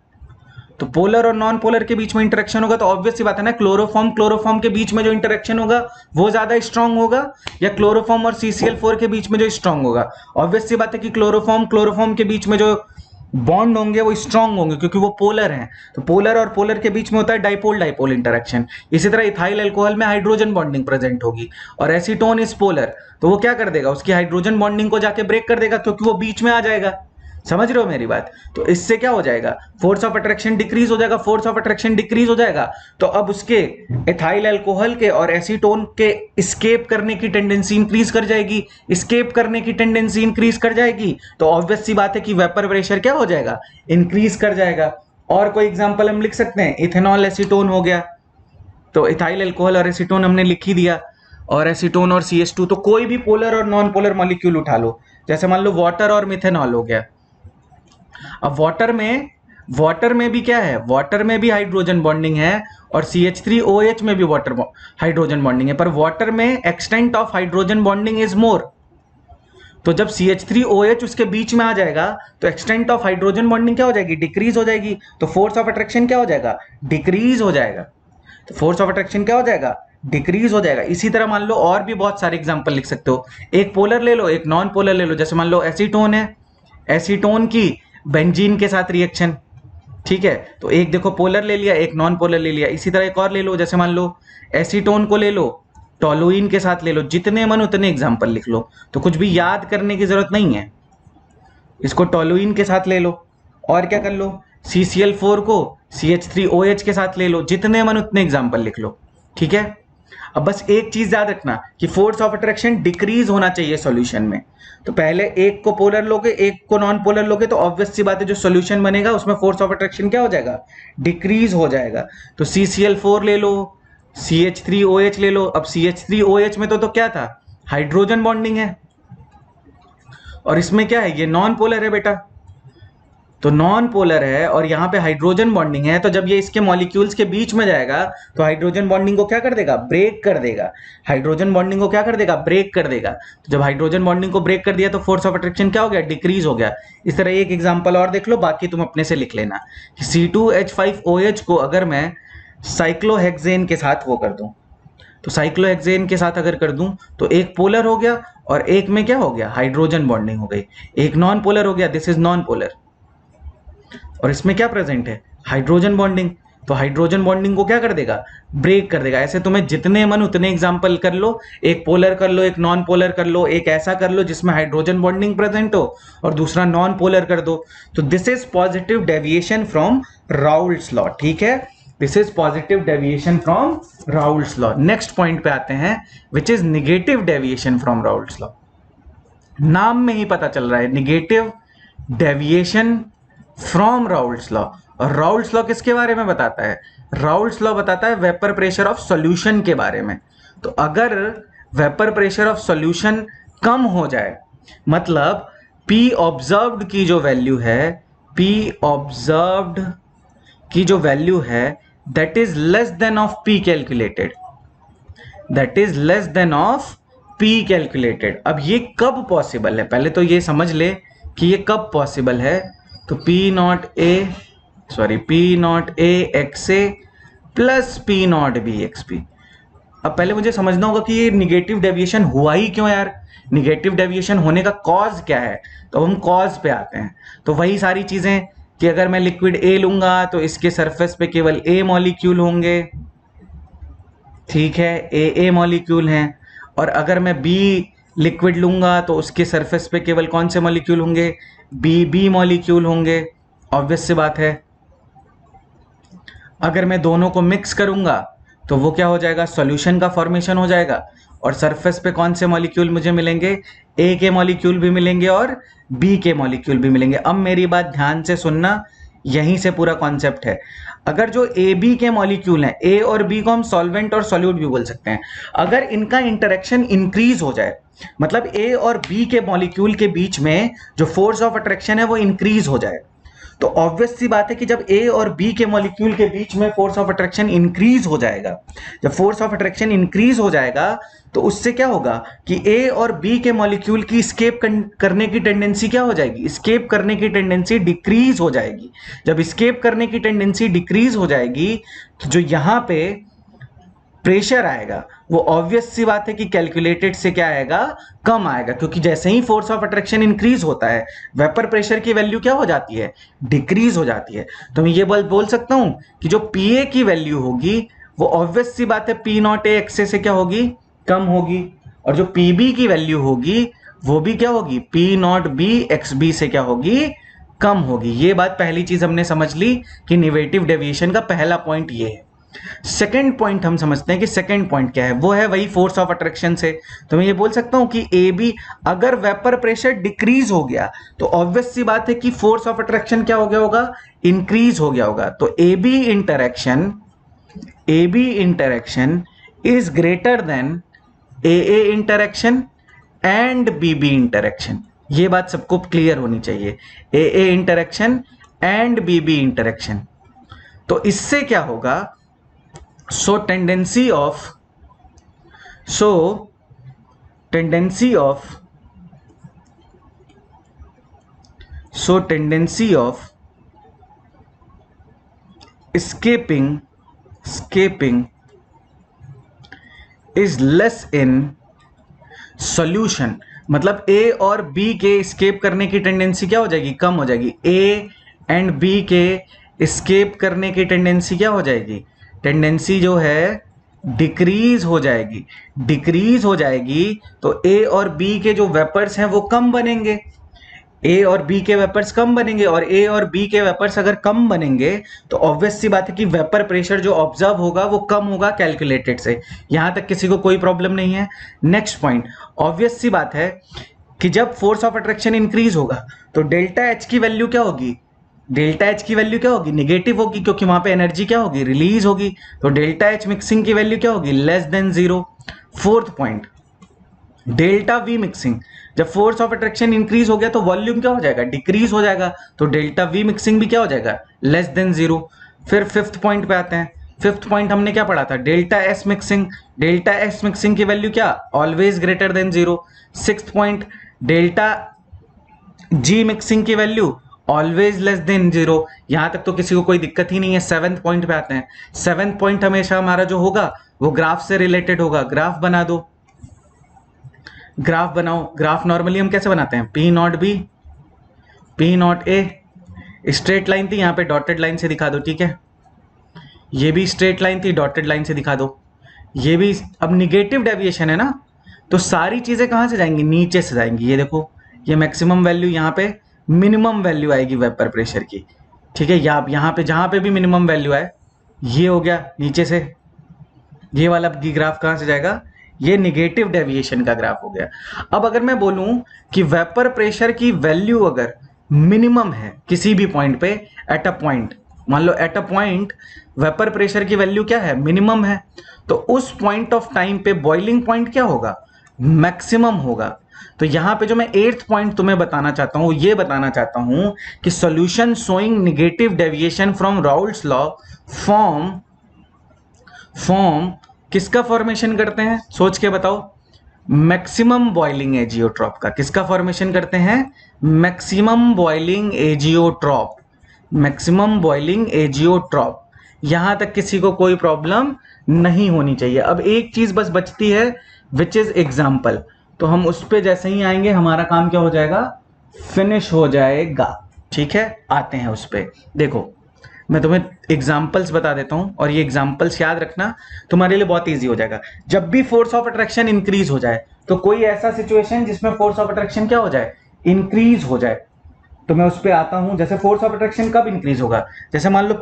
तो पोलर और नॉन पोलर के बीच में इंटरेक्शन होगा, तो ऑब्वियस सी बात है ना, क्लोरोफॉर्म के बीच में जो इंटरेक्शन होगा वो ज्यादा स्ट्रांग होगा, या क्लोरोफॉर्म और CCl4 के बीच में जो स्ट्रांग होगा। ऑब्वियस सी बात है कि क्लोरोफॉर्म के बीच में जो बॉन्ड होंगे वो स्ट्रांग होंगे, क्योंकि वो पोलर हैं। तो पोलर और पोलर के बीच में होता है डाइपोल डाइपोल इंटरेक्शन। इसी तरह इथाइल अल्कोहल में हाइड्रोजन बॉन्डिंग प्रेजेंट होगी, और एसीटोन इज पोलर, तो वो क्या कर देगा, उसकी हाइड्रोजन बॉन्डिंग को जाके ब्रेक कर देगा, क्योंकि वो बीच में आ जाएगा। समझ रहे हो मेरी बात? तो इससे क्या हो जाएगा, फोर्स ऑफ अट्रैक्शन डिक्रीज हो जाएगा, फोर्स ऑफ अट्रैक्शन डिक्रीज हो जाएगा, तो अब उसके एथाइल अल्कोहल के और एसीटोन के एस्केप करने की टेंडेंसी इंक्रीज कर जाएगी, एस्केप करने की टेंडेंसी इंक्रीज कर जाएगी, तो ऑब्वियस सी बात है कि वेपर प्रेशर क्या हो जाएगा, इंक्रीज कर जाएगा। और कोई एग्जांपल हम लिख सकते हैं, इथेनॉल एसीटोन हो गया, तो इथाइल अल्कोहल और एसीटोन हमने लिख ही दिया, और एसीटोन और CH2, तो कोई भी पोलर और नॉन पोलर मॉलिक्यूल उठा लो, जैसे मान लो वाटर और मिथेनॉल हो गया। अब वाटर में भी क्या है, वाटर में भी हाइड्रोजन बॉन्डिंग है, और CH3OH में भी वाटर हाइड्रोजन बॉन्डिंग है, पर वाटर में extent of hydrogen bonding is more. तो जब CH3OH उसके बीच में आ जाएगा तो एक्सटेंट ऑफ हाइड्रोजन बॉन्डिंग क्या हो जाएगी, डिक्रीज हो जाएगी, तो फोर्स ऑफ अट्रैक्शन क्या हो जाएगा, डिक्रीज हो जाएगा। तो फोर्स ऑफ अट्रैक्शन क्या हो जाएगा, डिक्रीज हो जाएगा। इसी तरह मान लो और भी बहुत सारे एग्जांपल लिख सकते हो, एक पोलर ले लो, एक नॉन पोलर ले लो, जैसे मान लो एसीटोन है, एसीटोन की बेंजीन के साथ रिएक्शन, ठीक है, तो एक देखो पोलर ले लिया, एक नॉन पोलर ले लिया। इसी तरह एक और ले लो, जैसे मान लो एसीटोन को ले लो, टोलुइन के साथ ले लो, जितने मन उतने एग्जांपल लिख लो, तो कुछ भी याद करने की जरूरत नहीं है, इसको टोलुइन के साथ ले लो, और क्या कर लो, CCl4 को CH3OH के साथ ले लो, जितने मन उतने एग्जांपल लिख लो, ठीक है। अब बस एक चीज याद रखना कि फोर्स ऑफ अट्रैक्शन डिक्रीज होना चाहिए सॉल्यूशन में, तो पहले एक को पोलर लोगे, एक को नॉन पोलर लोगे, तो ऑब्वियस सी बात है जो सॉल्यूशन बनेगा उसमें फोर्स ऑफ अट्रैक्शन क्या हो जाएगा, डिक्रीज हो जाएगा। तो CCl4 ले लो, CH3OH ले लो, अब CH3OH में तो क्या था, हाइड्रोजन बॉन्डिंग है, और इसमें क्या है, ये नॉन पोलर है बेटा, तो नॉन पोलर है और यहाँ पे हाइड्रोजन बॉन्डिंग है, तो जब ये इसके मॉलिक्यूल्स के बीच में जाएगा तो हाइड्रोजन बॉन्डिंग को क्या कर देगा, ब्रेक कर देगा, हाइड्रोजन बॉन्डिंग को क्या कर देगा, ब्रेक कर देगा। तो जब हाइड्रोजन बॉन्डिंग को ब्रेक कर दिया तो फोर्स ऑफ अट्रैक्शन क्या हो गया, डिक्रीज हो गया। इस तरह एक एग्जांपल और देख लो, बाकी तुम अपने से लिख लेना कि C2H5OH को अगर मैं साइक्लोहेक्सेन के साथ वो कर दूं, तो साइक्लोहेक्सेन के साथ अगर कर दूं तो एक पोलर हो गया और एक में क्या हो गया, हाइड्रोजन बॉन्डिंग हो गई, एक नॉन पोलर हो गया, दिस इज नॉन पोलर, और इसमें क्या प्रेजेंट है, हाइड्रोजन बॉन्डिंग, तो हाइड्रोजन बॉन्डिंग को क्या कर देगा, ब्रेक कर देगा। ऐसे तुम्हें जितने मन उतने एग्जांपल कर लो, एक पोलर कर लो, एक नॉन पोलर कर लो, एक ऐसा कर लो जिसमें हाइड्रोजन बॉन्डिंग प्रेजेंट हो और दूसरा नॉन पोलर कर दो। तो this is positive deviation from Raoult's law, ठीक है, this is positive deviation from Raoult's law. Next point पे आते हैं, which is negative deviation from Raoult's law. नाम में ही पता चल रहा है, negative deviation from Raoult's law. और राउल्ट्स लॉ किसके बारे में बताता है, राउल्ट्स लॉ बताता है वेपर प्रेशर ऑफ सॉल्यूशन के बारे में। तो अगर वेपर प्रेशर ऑफ सॉल्यूशन कम हो जाए, मतलब P ऑब्जर्व्ड की जो वैल्यू है, P ऑब्जर्व्ड की जो वैल्यू है that is less then of P calculated, that is less then of P calculated. अब ये कब पॉसिबल है, पहले तो ये समझ ले कि ये कब पॉसिबल है। तो P not A XA plus P not B XP। अब पहले मुझे समझना होगा कि ये निगेटिव डेविएशन हुआ ही क्यों यार, निगेटिव डेविएशन होने का कॉज क्या है। तो हम कॉज पे आते हैं, तो वही सारी चीजें कि अगर मैं लिक्विड A लूंगा तो इसके सरफेस पे केवल A मॉलिक्यूल होंगे, ठीक है, A मॉलिक्यूल हैं, और अगर मैं B लिक्विड लूंगा तो उसके सरफेस पे केवल कौन से मॉलिक्यूल होंगे, B मॉलिक्यूल होंगे, ऑब्वियस सी बात है। अगर मैं दोनों को मिक्स करूंगा तो वो क्या हो जाएगा, सॉल्यूशन का फॉर्मेशन हो जाएगा, और सरफेस पे कौन से मॉलिक्यूल मुझे मिलेंगे, ए के मॉलिक्यूल भी मिलेंगे और बी के मॉलिक्यूल भी मिलेंगे। अब मेरी बात ध्यान से सुनना, यहीं से पूरा कॉन्सेप्ट है। अगर जो ए बी के मॉलिक्यूल हैं, ए और बी को हम सॉल्वेंट और सॉल्यूट भी बोल सकते हैं, अगर इनका इंटरेक्शन इंक्रीज हो जाए, मतलब ए और बी के मॉलिक्यूल के बीच में जो फोर्स ऑफ अट्रैक्शन है वो इंक्रीज हो जाए, तो ऑब्वियस सी बात है कि जब ए और बी के मॉलिक्यूल के बीच में फोर्स ऑफ अट्रैक्शन इंक्रीज हो जाएगा, जब फोर्स ऑफ अट्रैक्शन इंक्रीज हो जाएगा तो उससे क्या होगा कि ए और बी के मॉलिक्यूल की स्केप करने की टेंडेंसी क्या हो जाएगी, स्केप करने की टेंडेंसी डिक्रीज हो जाएगी। जब स्केप करने की टेंडेंसी डिक्रीज हो जाएगी तो जो यहां पे प्रेशर आएगा वो ऑब्वियस सी बात है कि कैलकुलेटेड से क्या आएगा, कम आएगा, क्योंकि जैसे ही फोर्स ऑफ अट्रैक्शन इंक्रीज होता है वेपर प्रेशर की वैल्यू क्या हो जाती है, डिक्रीज हो जाती है। तो मैं ये बोल सकता हूं कि जो पीए की वैल्यू होगी वो ऑब्वियस सी बात है पी नॉट ए एक्स से क्या होगी, कम होगी, और जो पीबी की वैल्यू होगी वो भी क्या होगी, P not B x B से क्या होगी, कम होगी। ये बात पहली चीज हमने समझ ली कि नेगेटिव डेविएशन का पहला पॉइंट ये है। सेकेंड पॉइंट हम समझते हैं कि सेकेंड पॉइंट क्या है, वो है वही फोर्स ऑफ अट्रैक्शन से। तो मैं ये बोल सकता हूं कि ए बी, अगर वेपर प्रेशर डिक्रीज हो गया तो ऑब्वियस सी बात है कि फोर्स ऑफ अट्रैक्शन क्या हो गया होगा, इंक्रीज हो गया होगा। तो A B interaction is greater than A interaction and B B interaction. ये बात सबको क्लियर होनी चाहिए, A interaction and B B interaction. तो इससे क्या होगा, so tendency of escaping is less in solution। मतलब ए और बी के स्केप करने की टेंडेंसी क्या हो जाएगी, कम हो जाएगी। ए एंड बी के स्केप करने की टेंडेंसी क्या हो जाएगी, टेंडेंसी जो है डिक्रीज हो जाएगी। डिक्रीज हो जाएगी तो ए और बी के जो वेपर्स हैं वो कम बनेंगे, ए और बी के वेपर्स कम बनेंगे, और ए और बी के वेपर्स अगर कम बनेंगे तो ऑब्वियस सी बात है कि वेपर प्रेशर जो ऑब्जर्व होगा वो कम होगा कैलकुलेटेड से। यहां तक किसी को कोई प्रॉब्लम नहीं है। नेक्स्ट पॉइंट, ऑब्वियस सी बात है कि जब फोर्स ऑफ अट्रैक्शन इंक्रीज होगा तो डेल्टा एच की वैल्यू क्या होगी, डेल्टा एच की वैल्यू क्या होगी, निगेटिव होगी, क्योंकि वहां पे एनर्जी क्या होगी, रिलीज होगी। तो डेल्टा एच मिक्सिंग की वैल्यू क्या होगी, less than 0। Fourth point, delta V mixing, जब फोर्स ऑफ अट्रैक्शन इंक्रीज हो गया तो वॉल्यूम क्या हो जाएगा, डिक्रीज हो जाएगा, तो डेल्टा वी मिक्सिंग भी क्या हो जाएगा, लेस देन 0। फिर फिफ्थ पॉइंट पे आते हैं। फिफ्थ पॉइंट हमने क्या पढ़ा था, delta S mixing, delta S mixing की वैल्यू क्या, always greater than 0। Sixth point, delta G mixing की वैल्यू ऑलवेज लेस देन 0। यहां तक तो किसी को कोई दिक्कत ही नहीं है। सेवेंथ पॉइंट पे आते हैं। सेवेंथ पॉइंट हमेशा हमारा जो होगा वो ग्राफ से रिलेटेड होगा। ग्राफ बना दो, ग्राफ बनाओ। ग्राफ नॉर्मली हम कैसे बनाते हैं, P not be, P not a, straight line थी, यहां पे डॉटेड लाइन से दिखा दो, ठीक है। ये भी स्ट्रेट लाइन थी, डॉटेड लाइन से दिखा दो। ये भी, अब निगेटिव डेविएशन है ना, तो सारी चीजें कहां से जाएंगी, नीचे से जाएंगी। ये देखो, ये मैक्सिमम वैल्यू यहाँ पे मिनिमम वैल्यू आएगी वेपर प्रेशर की, ठीक है। यहाँ पे जहां पे भी मिनिमम वैल्यू आए, ये हो गया नीचे से, ये वाला ग्राफ कहां से जाएगा, ये निगेटिव डेविएशन का ग्राफ हो गया। अब अगर मैं बोलूं कि वेपर प्रेशर की वैल्यू अगर मिनिमम है किसी भी पॉइंट पे, एट अ पॉइंट, मान लो at a point vapour pressure की वैल्यू क्या है, मिनिमम है, तो उस पॉइंट ऑफ टाइम पे बॉइलिंग पॉइंट क्या होगा, मैक्सिमम होगा। तो यहां पे जो मैं 8th पॉइंट तुम्हें बताना चाहता हूं, ये बताना चाहता हूं कि solution showing negative deviation from Raoult's law form किसका फॉर्मेशन करते हैं, सोच के बताओ, मैक्सिमम बॉइलिंग एजियोट्रॉप का। किसका फॉर्मेशन करते हैं, maximum boiling azeotrope, maximum boiling azeotrope. यहां तक किसी को कोई प्रॉब्लम नहीं होनी चाहिए। अब एक चीज बस बचती है, विच इज एग्जाम्पल। तो हम उस पे जैसे ही आएंगे हमारा काम क्या हो जाएगा, फिनिश हो जाएगा, ठीक है। आते हैं उस पे। देखो, मैं तुम्हें एग्जाम्पल्स बता देता हूं और ये एग्जाम्पल्स याद रखना, तुम्हारे लिए बहुत इजी हो जाएगा। जब भी फोर्स ऑफ अट्रैक्शन इंक्रीज हो जाए, तो कोई ऐसा सिचुएशन जिसमें फोर्स ऑफ अट्रैक्शन क्या हो जाए, इंक्रीज हो जाए, तो मैं उस पे आता हूं। जैसे फोर्स ऑफ अट्रैक्शन कब इंक्रीज होगा, जैसे मान लो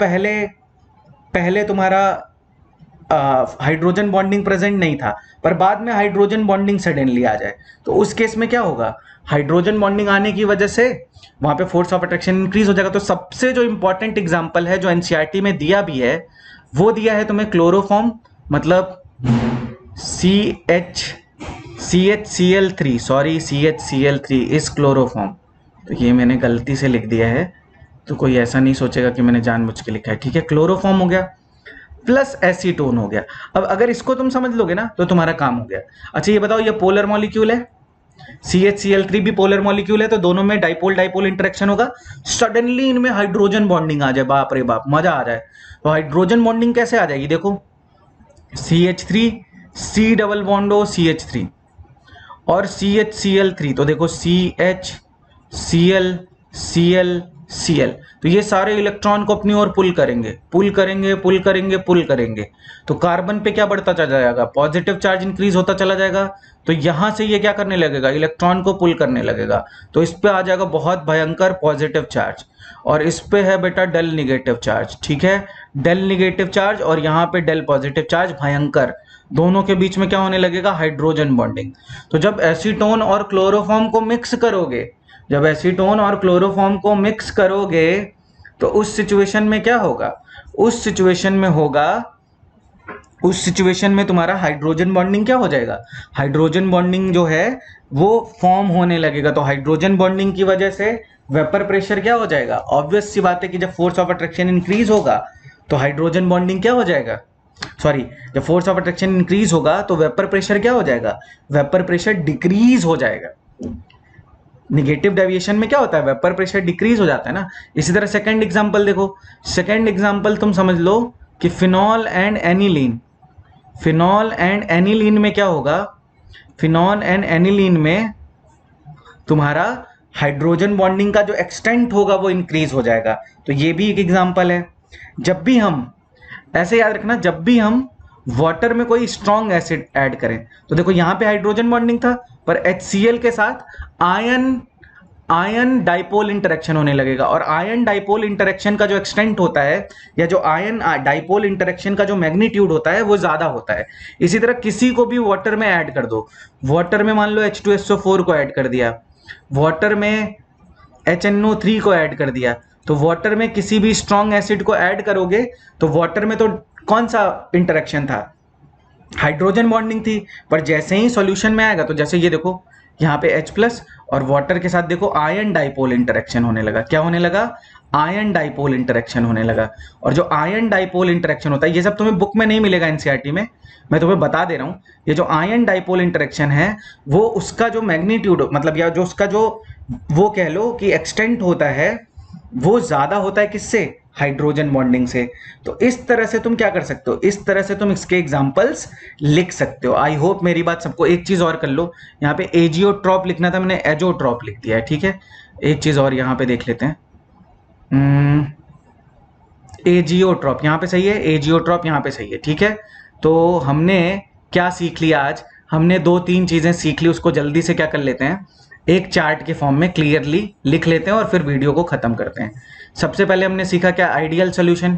पहले तुम्हारा हाइड्रोजन बॉन्डिंग प्रेजेंट नहीं था, पर बाद में हाइड्रोजन बॉन्डिंग सडनली आ जाए, तो उस केस में क्या होगा, हाइड्रोजन बॉन्डिंग आने की वजह से वहां पे फोर्स ऑफ अट्रैक्शन इंक्रीज हो जाएगा। तो सबसे जो इंपॉर्टेंट एग्जांपल है जो एनसीईआरटी में दिया भी है, वो दिया है तुम्हें क्लोरोफॉर्म, मतलब CHCl3, sorry CHCl3 is chloroform. तो ये मैंने गलती से लिख दिया है, तो कोई ऐसा नहीं सोचेगा कि मैंने जानबूझ के लिखा है, ठीक है। क्लोरोफॉर्म हो गया प्लस एसीटोन हो गया। अब अगर इसको तुम समझ लोगे ना तो तुम्हारा काम हो गया। अच्छा ये बताओ, ये पोलर मॉलिक्यूल है, CHCl3 भी पोलर मॉलिक्यूल है, तो दोनों में डाइपोल डाइपोल इंटरेक्शन होगा, सडनली इनमें हाइड्रोजन बॉन्डिंग आ जाए, बाप रे बाप मजा आ जाए। तो हाइड्रोजन बॉन्डिंग कैसे आ जाएगी, देखो CH3 C डबल बॉन्ड हो CH3 और CHCl3, तो देखो CHCl तो ये सारे इलेक्ट्रॉन को अपनी ओर पुल करेंगे, पुल करेंगे, पुल करेंगे, पुल करेंगे। तो कार्बन पे क्या बढ़ता चला जाएगा, पॉजिटिव चार्ज इंक्रीज होता चला जाएगा। तो यहां से ये क्या करने लगेगा, इलेक्ट्रॉन को पुल करने लगेगा। तो इस पे आ जाएगा बहुत भयंकर पॉजिटिव चार्ज, और इस पे है बेटा डेल निगेटिव चार्ज, ठीक है, डेल निगेटिव चार्ज, और यहाँ पे डेल पॉजिटिव चार्ज भयंकर। दोनों के बीच में क्या होने लगेगा, हाइड्रोजन बॉन्डिंग। तो जब एसीटोन और क्लोरोफॉर्म को मिक्स करोगे, जब एसीटोन और क्लोरोफॉर्म को मिक्स करोगे, तो उस सिचुएशन में क्या होगा, उस सिचुएशन में होगा, उस सिचुएशन में तुम्हारा हाइड्रोजन बॉन्डिंग क्या हो जाएगा, हाइड्रोजन बॉन्डिंग जो है वो फॉर्म होने लगेगा। तो हाइड्रोजन बॉन्डिंग की वजह से वेपर प्रेशर क्या हो जाएगा, ऑब्वियस सी बात है कि जब फोर्स ऑफ अट्रैक्शन इंक्रीज होगा तो हाइड्रोजन बॉन्डिंग क्या हो जाएगा, सॉरी, जब फोर्स ऑफ अट्रैक्शन इंक्रीज होगा तो वेपर प्रेशर क्या हो जाएगा, वेपर प्रेशर डिक्रीज हो जाएगा। निगेटिव डेविएशन में क्या होता है, वेपर प्रेशर डिक्रीज हो जाता है ना। इसी तरह सेकंड एग्जांपल देखो, सेकंड एग्जांपल तुम समझ लो कि phenol and aniline, phenol and aniline में क्या होगा, फिनॉल एंड एनिलीन में तुम्हारा हाइड्रोजन बॉन्डिंग का जो एक्सटेंट होगा वो इंक्रीज हो जाएगा। तो ये भी एक एग्जांपल है। जब भी हम, ऐसे याद रखना, जब भी हम वाटर में कोई स्ट्रॉन्ग एसिड ऐड करें, तो देखो यहां पे हाइड्रोजन बॉन्डिंग था, पर HCl के साथ आयन आयन डाइपोल इंटरेक्शन होने लगेगा, और आयन डाइपोल इंटरेक्शन का जो एक्सटेंट होता है, या जो आयन डाइपोल इंटरेक्शन का जो मैग्नीट्यूड होता है वो ज्यादा होता है। इसी तरह किसी को भी वाटर में ऐड कर दो, वाटर में मान लो H2SO4 को ऐड कर दिया, वाटर में HNO3 को ऐड कर दिया, तो वाटर में किसी भी स्ट्रॉन्ग एसिड को ऐड करोगे तो वाटर में तो कौन सा इंटरेक्शन था, हाइड्रोजन बॉन्डिंग थी। पर जैसे ही सॉल्यूशन में आएगा, तो जैसे ये देखो यहाँ पे H+ और वाटर के साथ देखो आयन डाइपोल इंटरेक्शन होने लगा, क्या होने लगा, आयन डाइपोल इंटरेक्शन होने लगा। और जो आयन डाइपोल इंटरेक्शन होता है, ये सब तुम्हें बुक में नहीं मिलेगा एनसीईआरटी में, मैं तुम्हें बता दे रहा हूँ। ये जो आयन डाइपोल इंटरेक्शन है वो उसका जो मैग्नीट्यूड, मतलब या जो उसका जो वो कह लो कि एक्सटेंट होता है, वो ज्यादा होता है किससे, हाइड्रोजन बॉन्डिंग से। तो इस तरह से तुम क्या कर सकते हो, इस तरह से तुम इसके एग्जांपल्स लिख सकते हो। आई होप मेरी बात सबको, एक चीज और कर लो, यहाँ पे एजियोट्रॉप लिखना था, मैंने एजोट्रॉप लिख दिया है, ठीक है। एक चीज और यहाँ पे देख लेते हैं, एजियोट्रॉप यहाँ पे सही है, एजियोट्रॉप यहाँ पे सही है, ठीक है। तो हमने क्या सीख लिया आज, हमने 2-3 चीजें सीख ली, उसको जल्दी से क्या कर लेते हैं, एक चार्ट के फॉर्म में क्लियरली लिख लेते हैं और फिर वीडियो को खत्म करते हैं। सबसे पहले हमने सीखा क्या, आइडियल सोल्यूशन,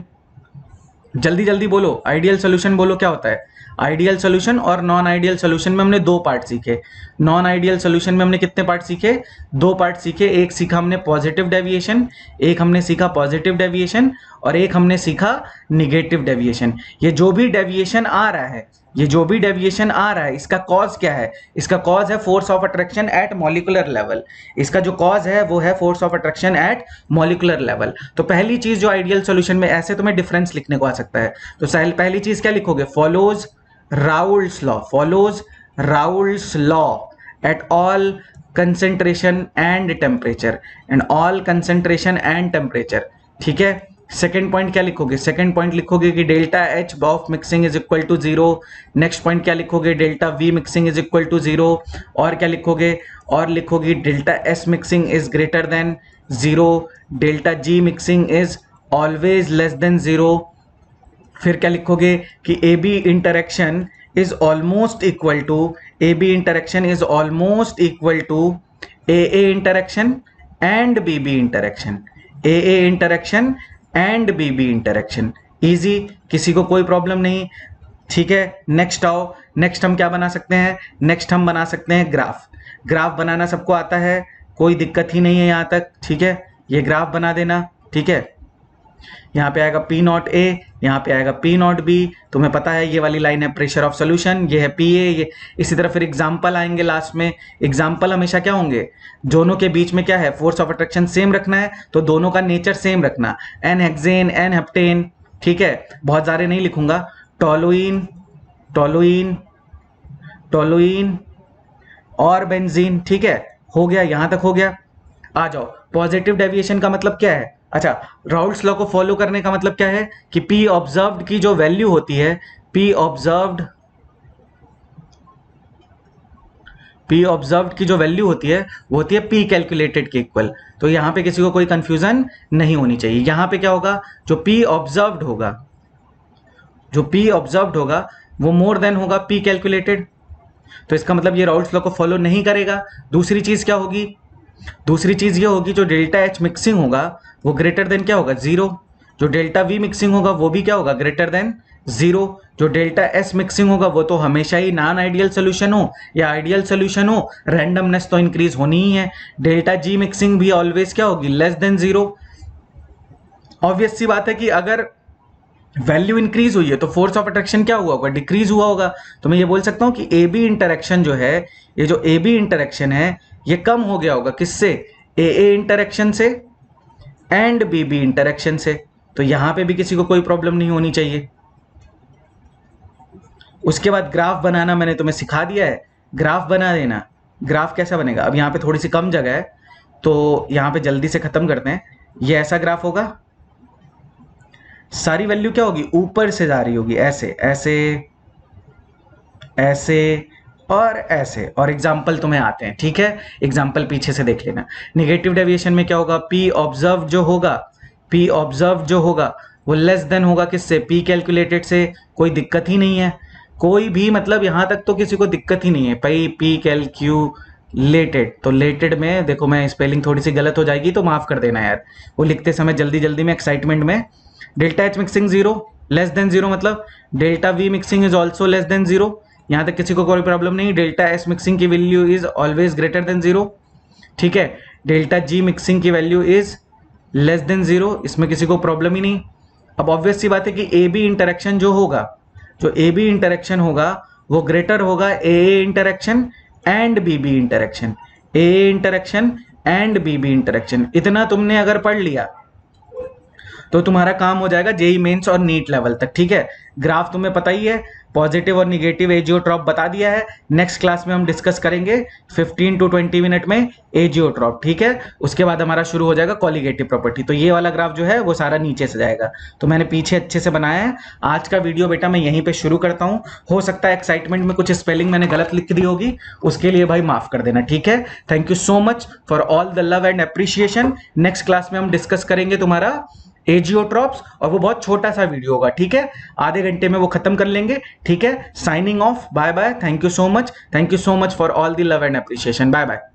जल्दी जल्दी बोलो, आइडियल सोल्यूशन बोलो क्या होता है। आइडियल सोल्यूशन और नॉन आइडियल सोल्यूशन में हमने 2 पार्ट सीखे। नॉन आइडियल सोल्यूशन में हमने कितने पार्ट सीखे, 2 पार्ट सीखे। एक सीखा हमने पॉजिटिव डेविएशन, एक हमने सीखा पॉजिटिव डेविएशन, और एक हमने सीखा निगेटिव डेविएशन। ये जो भी डेविएशन आ रहा है, ये जो भी डेविएशन आ रहा है, इसका कॉज क्या है, इसका कॉज है force of attraction at molecular level. इसका जो कॉज है वो है force of attraction at molecular level. तो पहली चीज जो आइडियल सॉल्यूशन में, ऐसे तुम्हें डिफरेंस लिखने को आ सकता है, तो पहली चीज क्या लिखोगे, follows Raoult's law, follows Raoult's law at all concentration and temperature, and all concentration and temperature, ठीक है। सेकेंड पॉइंट क्या लिखोगे, सेकेंड पॉइंट लिखोगे कि delta H of mixing is equal to 0। Next point क्या लिखोगे, delta V mixing is equal to 0। और क्या लिखोगे, और लिखोगे delta S mixing is greater than 0, delta G mixing is always less than 0। फिर क्या लिखोगे कि AB interaction is almost equal to, AB interaction is almost equal to AA interaction and BB interaction, AA interaction and BB interaction. Easy, किसी को कोई problem नहीं। ठीक है, नेक्स्ट आओ। नेक्स्ट हम क्या बना सकते हैं? नेक्स्ट हम बना सकते हैं ग्राफ। ग्राफ बनाना सबको आता है, कोई दिक्कत ही नहीं है यहाँ तक। ठीक है, ये ग्राफ बना देना। ठीक है, यहाँ पे आएगा पी नॉट ए, यहाँ पे आएगा पी नॉट बी। तुम्हें पता है ये वाली लाइन है प्रेशर ऑफ सोल्यूशन, ये है पी ए। ये इसी तरह फिर एग्जाम्पल आएंगे लास्ट में। एग्जाम्पल हमेशा क्या होंगे? दोनों के बीच में क्या है? फोर्स ऑफ अट्रैक्शन सेम रखना है, तो दोनों का नेचर सेम रखना। N hexane, n heptane. ठीक है, बहुत सारे नहीं लिखूंगा। टोलुइन, टोलुइन, टोलुइन और बेंजीन। ठीक है, हो गया, यहां तक हो गया। आ जाओ, पॉजिटिव डेविएशन का मतलब क्या है? अच्छा, राउल्ट्स लॉ को फॉलो करने का मतलब क्या है कि पी ऑब्जर्व्ड की जो वैल्यू होती है, पी ऑब्जर्व्ड की जो वैल्यू होती है वो होती है पी कैलकुलेटेड के इक्वल। तो यहां पे किसी को कोई कंफ्यूजन नहीं होनी चाहिए। यहां पे क्या होगा? जो पी ऑब्जर्व्ड होगा, जो पी ऑब्जर्व्ड होगा वो मोर देन होगा पी कैलकुलेटेड। तो इसका मतलब ये राउल्ट्स लॉ को फॉलो नहीं करेगा। दूसरी चीज क्या होगी? दूसरी चीज ये होगी, जो डेल्टा एच मिक्सिंग होगा वो ग्रेटर देन क्या होगा? जीरो। जो डेल्टा वी मिक्सिंग होगा वो भी क्या होगा? Greater than zero. जो डेल्टा एस मिक्सिंग होगा वो तो हमेशा ही नॉन आइडियल सोल्यूशन हो या आइडियल सोल्यूशन हो, रैंडमनेस तो इंक्रीज होनी ही है। डेल्टा जी मिक्सिंग भी ऑलवेज क्या होगी? Less than zero. ऑब्वियस सी बात है कि अगर वैल्यू इंक्रीज हुई है तो फोर्स ऑफ अट्रैक्शन क्या हुआ होगा? डिक्रीज हुआ होगा। तो मैं ये बोल सकता हूं कि ए बी इंटरेक्शन जो है, ये जो ए बी इंटरेक्शन है ये कम हो गया होगा। किससे? ए इंटरेक्शन से एंड बी बी इंटरेक्शन से। तो यहां पे भी किसी को कोई प्रॉब्लम नहीं होनी चाहिए। उसके बाद ग्राफ बनाना मैंने तुम्हें सिखा दिया है, ग्राफ बना देना। ग्राफ कैसा बनेगा? अब यहां पे थोड़ी सी कम जगह है तो यहां पे जल्दी से खत्म करते हैं। ये ऐसा ग्राफ होगा, सारी वैल्यू क्या होगी? ऊपर से जा रही होगी, ऐसे ऐसे ऐसे और ऐसे। और एग्जाम्पल तुम्हें आते हैं। ठीक है, एग्जाम्पल पीछे से देख लेना। नेगेटिव डेविएशन में क्या होगा? पी ऑब्जर्व जो होगा, पी ऑब्जर्व जो होगा वो लेस देन होगा किससे? पी कैलकुलेटेड से। कोई दिक्कत ही नहीं है, कोई भी, मतलब यहां तक तो किसी को दिक्कत ही नहीं है। पी कैलक्यूलेटेड, तो लेटेड में देखो मैं स्पेलिंग थोड़ी सी गलत हो जाएगी तो माफ कर देना यार, वो लिखते समय जल्दी जल्दी में एक्साइटमेंट में। Delta H mixing zero, less than zero, मतलब delta V mixing is also less than zero. यहां तक किसी को कोई प्रॉब्लम नहीं। डेल्टा एस मिक्सिंग की value is always greater than zero. ठीक है, डेल्टा जी मिक्सिंग की value is less than zero, इसमें किसी को प्रॉब्लम ही नहीं। अब ऑब्वियस सी बात है कि ए बी इंटरेक्शन जो होगा, जो ए बी इंटरेक्शन होगा वो ग्रेटर होगा A interaction and B B interaction. A interaction and B B interaction, इतना तुमने अगर पढ़ लिया तो तुम्हारा काम हो जाएगा जेई मेंस और नीट लेवल तक। ठीक है, ग्राफ तुम्हें पता ही है, पॉजिटिव और निगेटिव एजियोट्रॉप बता दिया है। नेक्स्ट क्लास में हम डिस्कस करेंगे 15 to 20 मिनट में एजियोट्रॉप। ठीक है, उसके बाद हमारा शुरू हो जाएगा कॉलिगेटिव प्रॉपर्टी। तो ये वाला ग्राफ जो है वो सारा नीचे से जाएगा, तो मैंने पीछे अच्छे से बनाया है। आज का वीडियो बेटा मैं यहीं पे शुरू करता हूं। हो सकता है एक्साइटमेंट में कुछ स्पेलिंग मैंने गलत लिख दी होगी, उसके लिए भाई माफ कर देना। ठीक है, thank you so much for all the love and appreciation. Next class में हम डिस्कस करेंगे तुम्हारा एजियोट्रॉप्स, और वो बहुत छोटा सा वीडियो होगा। ठीक है, आधे घंटे में वो खत्म कर लेंगे। ठीक है, signing off, bye bye, thank you so much, thank you so much for all the love and appreciation, bye bye.